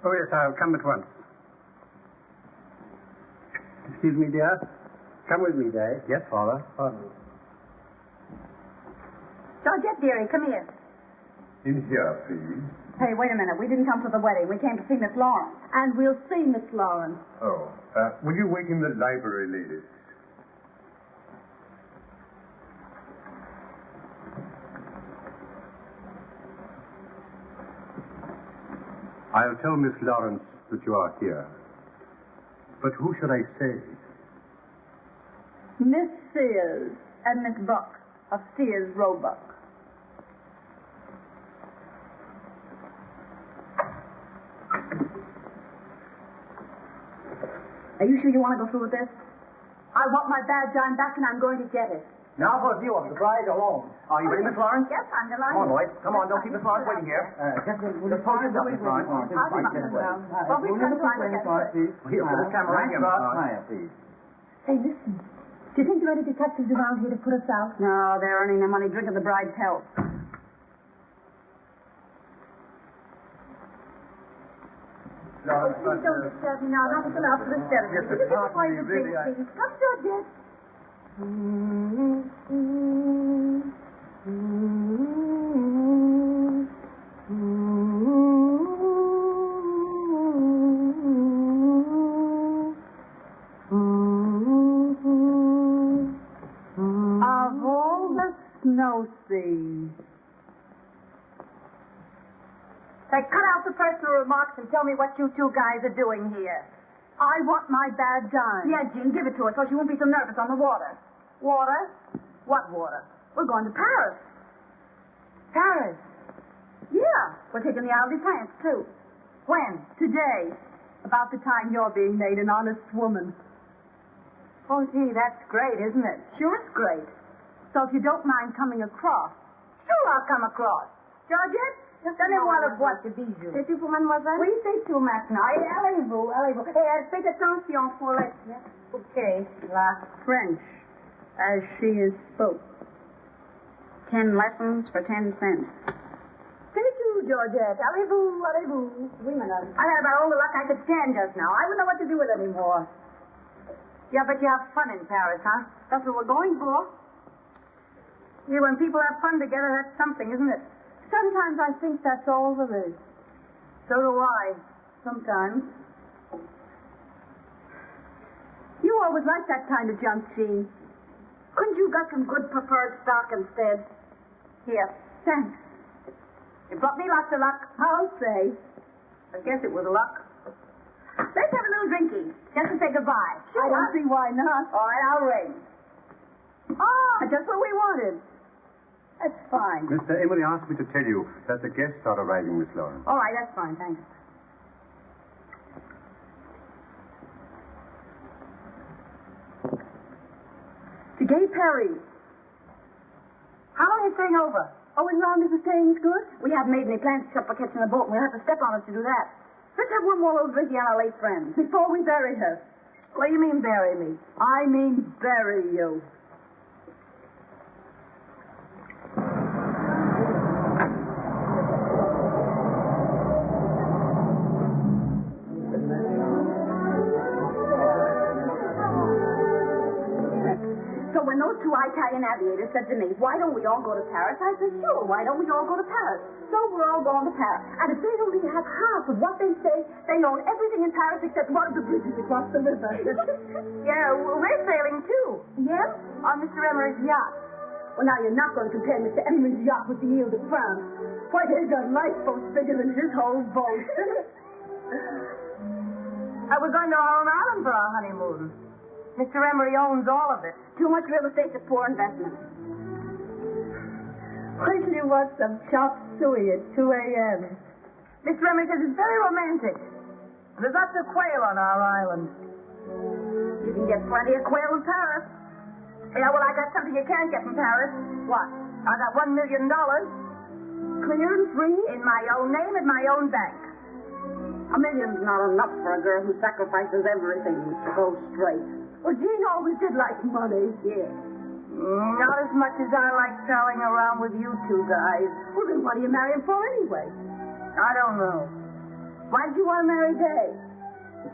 Speaker 4: Oh, yes, I'll come at once. Excuse me, dear. Come with me, Day.
Speaker 8: Yes, Father.
Speaker 2: Georgette, dearie, come here.
Speaker 4: In here, please.
Speaker 2: Hey, wait a minute. We didn't come to the wedding. We came to see Miss Lawrence.
Speaker 1: And we'll see Miss Lawrence.
Speaker 4: Oh, will you wait in the library, ladies? I'll tell Miss Lawrence that you are here. But who should I say?
Speaker 1: Miss Sears and Miss Buck of Sears Roebuck. Are you sure you want to go through with this? I want my bad dime back, and I'm going to get it.
Speaker 9: Now for a view of the bride alone. Are you ready, Miss Lawrence?
Speaker 2: Yes, I'm
Speaker 9: Come on,
Speaker 2: delighted.
Speaker 9: boys. Come on, don't keep Miss Lawrence waiting here. Just hold this up, Miss Lawrence. Here, put this camera right here, Miss Lawrence.
Speaker 1: Hey, listen. Do you think there are any detectives around here to put us out?
Speaker 2: No, they're earning their money drinking the bride's health.
Speaker 1: Please don't disturb me now. Not until after the ceremony.
Speaker 9: Yes, but
Speaker 1: Will you
Speaker 9: pardon
Speaker 1: quiet
Speaker 9: me,
Speaker 1: the
Speaker 9: really,
Speaker 1: drink, please? Come, Georgette. Of all the snow seas.
Speaker 6: Say, cut out the personal remarks and tell me what you two guys are doing here.
Speaker 1: I want my bad dime.
Speaker 2: Yeah, Jean, give it to her so she won't be so nervous on the water.
Speaker 6: Water? What water?
Speaker 2: We're going to Paris.
Speaker 6: Paris.
Speaker 2: Yeah, we're taking the Isle de France, too.
Speaker 6: When?
Speaker 1: Today, about the time you're being made an honest woman.
Speaker 6: Oh, gee, that's great, isn't it?
Speaker 1: Sure, it's great. So if you don't mind coming across.
Speaker 6: Sure, I'll come across.
Speaker 1: Georgette?
Speaker 6: Donnez-moi le boîte de bijoux.
Speaker 2: C'est tout pour mademoiselle?
Speaker 6: Oui, c'est tout maintenant. Et allez-vous, allez-vous. Et faites attention pour les... Okay, la
Speaker 1: French, as she is spoke.
Speaker 2: 10 lessons for 10 cents.
Speaker 6: C'est tout, Georgette. Allez-vous, allez-vous. Oui, madame. I had about all the luck I could stand just now. I wouldn't know what to do with it anymore. Yeah, but you have fun in Paris, huh? That's what we're going for. Yeah, when people have fun together, that's something, isn't it?
Speaker 1: Sometimes I think that's all there is.
Speaker 6: So do I.
Speaker 1: Sometimes. You always liked that kind of junk, Jean.
Speaker 6: Couldn't you got some good preferred stock instead? Here.
Speaker 1: Thanks.
Speaker 6: You brought me lots of luck.
Speaker 1: I'll say.
Speaker 6: I guess it was luck. Let's have a little drinking, just to say goodbye.
Speaker 1: I don't see why not.
Speaker 6: All right, I'll ring.
Speaker 1: Ah, just what we wanted. That's fine.
Speaker 4: Mr. Emery asked me to tell you that the guests are arriving, Miss Lawrence.
Speaker 6: All right, that's fine, thanks.
Speaker 1: To Gay Perry.
Speaker 6: How long are you staying over?
Speaker 1: Oh, as long as the staying's good?
Speaker 2: We haven't made any plans except for catching a boat, and we'll have to step on it to do that. Let's have one more little drinky on our late friends.
Speaker 1: Before we bury her.
Speaker 6: What do you mean, bury me?
Speaker 1: I mean bury you.
Speaker 2: When those two Italian aviators said to me, why don't we all go to Paris? I said, sure, why don't we all go to Paris? So we're all going to Paris. And if they don't even have half of what they say, they own everything in Paris except one of the bridges across the river.
Speaker 6: Yeah, we're sailing too.
Speaker 2: Yeah?
Speaker 6: On Mr. Emery's yacht.
Speaker 1: Well, now you're not going to compare Mr. Emery's yacht with the Ile de France. Why, there's a lifeboat bigger than his whole boat.
Speaker 6: We're going to our own island for our honeymoon. Mr. Emery owns all of it.
Speaker 2: Too much real estate's a poor investment.
Speaker 1: Why do you want some chop suey at 2 a.m.?
Speaker 6: Mr. Emery says it's very romantic. There's lots of quail on our island.
Speaker 2: You can get plenty of quail in Paris.
Speaker 6: Yeah, well, I got something you can't get from Paris.
Speaker 2: What?
Speaker 6: I got $1 million.
Speaker 2: Clear and free?
Speaker 6: In my own name at my own bank.
Speaker 2: $1 million's not enough for a girl who sacrifices everything to go straight.
Speaker 1: Well, Jean always did like money.
Speaker 2: Yeah.
Speaker 6: Not as much as I like prowling around with you two guys.
Speaker 1: Well, then what do you marry him for anyway?
Speaker 6: I don't know.
Speaker 1: Why did you want to marry Day?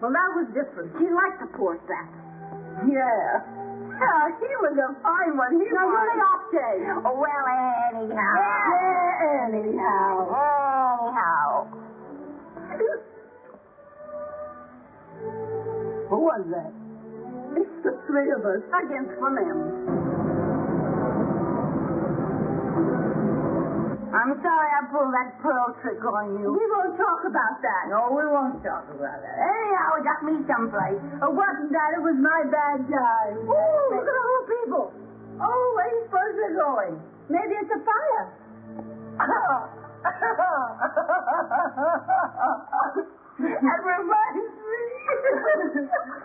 Speaker 6: Well, that was different.
Speaker 2: She liked the poor sap.
Speaker 1: Yeah. Yeah, he was a fine one. He
Speaker 2: Now, you lay off, Day.
Speaker 6: Oh, well, anyhow.
Speaker 1: Yeah, anyhow. Who was that? It's the three of us.
Speaker 2: Against Clement.
Speaker 6: I'm sorry I pulled that pearl trick on you.
Speaker 1: We won't talk about that.
Speaker 6: No, we won't talk about that. Anyhow, it got me someplace.
Speaker 1: It wasn't that. It was my bad time.
Speaker 6: Ooh, look at all the people. Oh, where do you suppose they're going?
Speaker 1: Maybe it's a fire.
Speaker 6: That reminds me.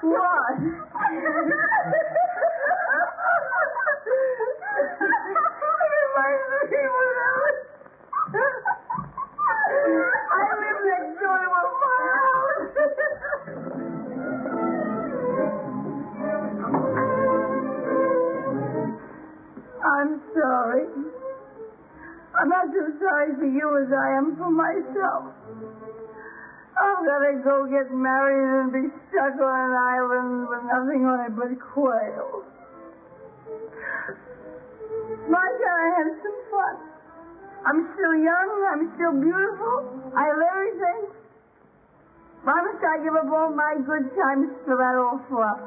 Speaker 1: What? myself. I'm gonna go get married and be stuck on an island with nothing on it but quail. Why can't I have some fun? I'm still young, I'm still beautiful, I have everything. Why must I give up all my good times for that old fluff?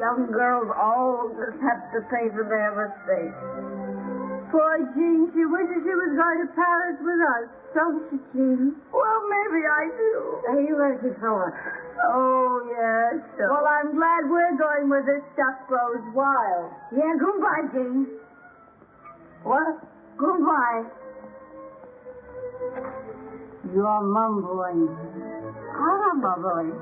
Speaker 1: Young girls all just have to pay for their mistakes. Poor Jean, she wishes she was going to Paris with us, don't you, Jean? Well, maybe I do. Hey, you ready for her? Oh, yes. So. Well, I'm glad we're going where this stuff grows wild. Yeah, goodbye, Jean. What? Goodbye. You're mumbling. I'm not mumbling.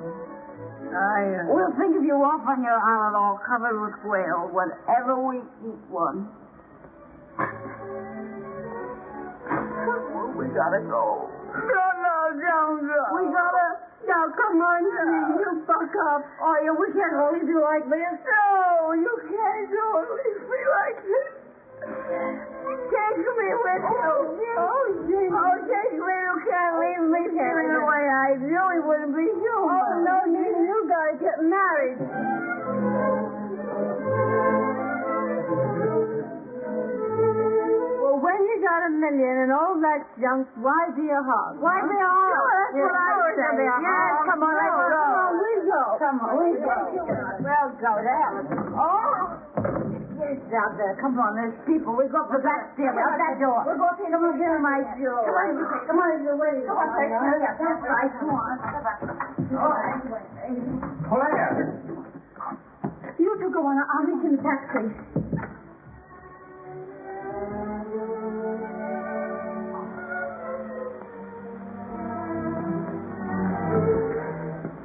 Speaker 1: We'll think of you off on your island all covered with quail whenever we eat one. We gotta go. No, don't go. We gotta... Now, come on, Jean, you buck up. Oh, yeah, we can't only do like this. No, you can't only be like this. Take me with you. Oh, Jean. Oh, take me. You can't leave me feeling the way I do. It wouldn't be human. Oh, no, Nina, you gotta get married. Well, when you got $1 million and all that junk, why be a hog? Why be a hog? That's what I was saying. Yes, come on, let's go. Come on, we go. Come on, we go. Well, go there. Oh. Get out there. Come on, there's people. We go up the back stairs, out that door. We'll go take them again, my jewel. Come on, you're waiting. Come on, hurry up. That's right. Come on. All right.
Speaker 3: Claire!
Speaker 1: You two go on. I'll meet you in the taxi.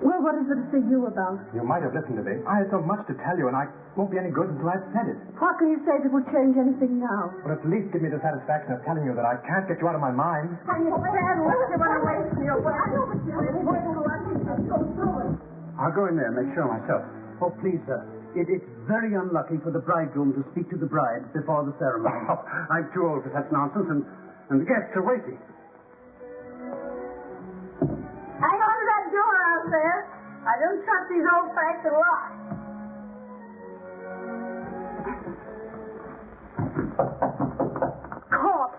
Speaker 1: Well, what is it to see you about?
Speaker 3: You might have listened to me. I had so much to tell you, and I won't be any good until I've said it.
Speaker 1: What can you say that will change anything now?
Speaker 3: But at least give me the satisfaction of telling you that I can't get you out of my mind.
Speaker 4: I'll go in there and make sure myself.
Speaker 8: Oh, please, sir. It's very unlucky for the bridegroom to speak to the bride before the ceremony.
Speaker 4: Oh, I'm too old for such nonsense, and the guests are waiting.
Speaker 1: Hang on to that door out there. I don't trust these old-fashioned locks. Caught.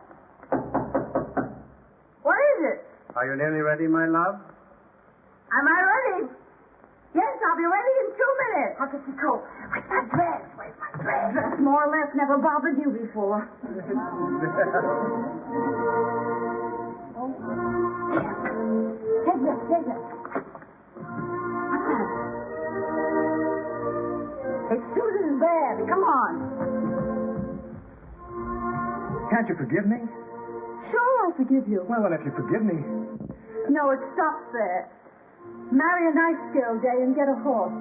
Speaker 1: What is it?
Speaker 4: Are you nearly ready, my love?
Speaker 1: Am I ready? Yes, I'll be ready in 2 minutes. How could she cope? Where's my dress? Where's my dress? Dress more or less never bothered you before. Take this. It's Susan's bag. Come on.
Speaker 3: Can't you forgive me?
Speaker 1: Sure, I'll forgive you.
Speaker 3: Well, if you forgive me...
Speaker 1: No, it stops there. Marry a nice girl, Day, and get a horse.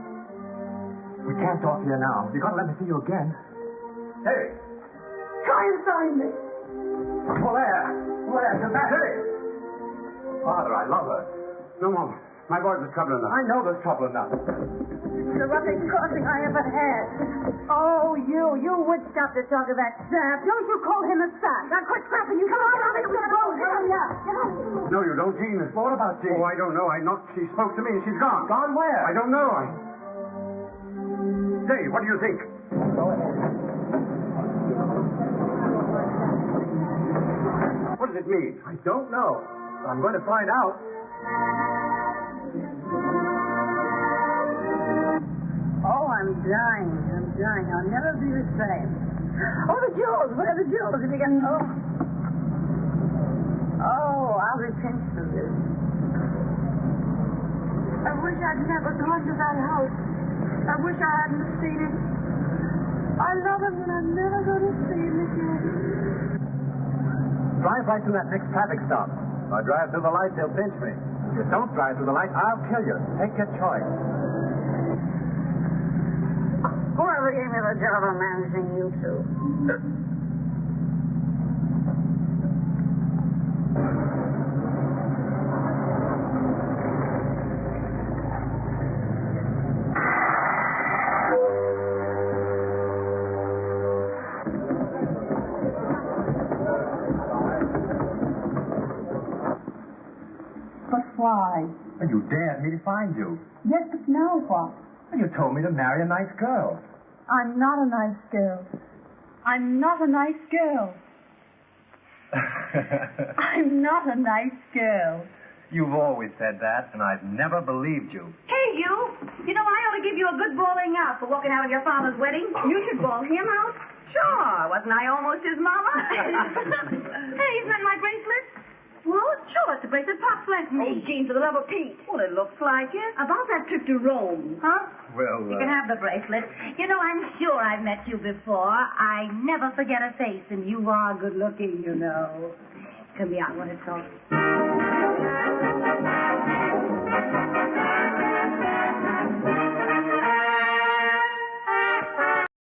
Speaker 3: We can't talk here now. You gotta let me see you again. Hey!
Speaker 1: Try and find me.
Speaker 3: Claire, come back. Hey! Father, I love her.
Speaker 4: No, Mom. My boys are trouble enough.
Speaker 3: I know there's trouble enough.
Speaker 1: It's the roughest crossing I ever had. Oh, you would stop to talk of that sap. Don't you call him a sap. Now quit scrapping. You come on, I'll make you go. Hurry up.
Speaker 4: No, you don't, Jean.
Speaker 3: What about Jean?
Speaker 4: Oh, I don't know. She spoke to me and she's gone.
Speaker 3: Gone where?
Speaker 4: I don't know. Dave, what do you think?
Speaker 3: Go ahead.
Speaker 4: What does it mean?
Speaker 3: I don't know. I'm going to find out.
Speaker 1: Oh, I'm dying. I'll never be the same. Oh, the jewels. Where are the jewels? If you get... Oh, I'll repent for this. I wish I'd never gone to that house. I wish I hadn't seen it. I love him, and I'm never going to see him again.
Speaker 3: Drive right through that next traffic stop. If I drive through the light, they'll pinch me. If you don't drive through the light, I'll kill you. Take your choice.
Speaker 1: Whoever gave me the job of managing you two? But why?
Speaker 3: And you dared me to find you.
Speaker 1: Yes, but now what?
Speaker 3: And you told me to marry a nice girl.
Speaker 1: I'm not a nice girl. I'm not a nice girl. I'm not a nice girl.
Speaker 3: You've always said that, and I've never believed you.
Speaker 6: Hey, you. You know, I ought to give you a good bawling out for walking out of your father's wedding.
Speaker 1: You should bawl him out.
Speaker 6: Sure. Wasn't I almost his mama? Hey, isn't that my bracelet? What? Sure, it's the bracelet Pops left me.
Speaker 1: Oh, Jean, for the love of Pete.
Speaker 6: Well, it looks like it.
Speaker 1: About that trip to Rome.
Speaker 6: Huh?
Speaker 3: Well,
Speaker 6: You can have the bracelet. You know, I'm sure I've met you before. I never forget a face, and you are good looking, you know. Come here, I want to talk.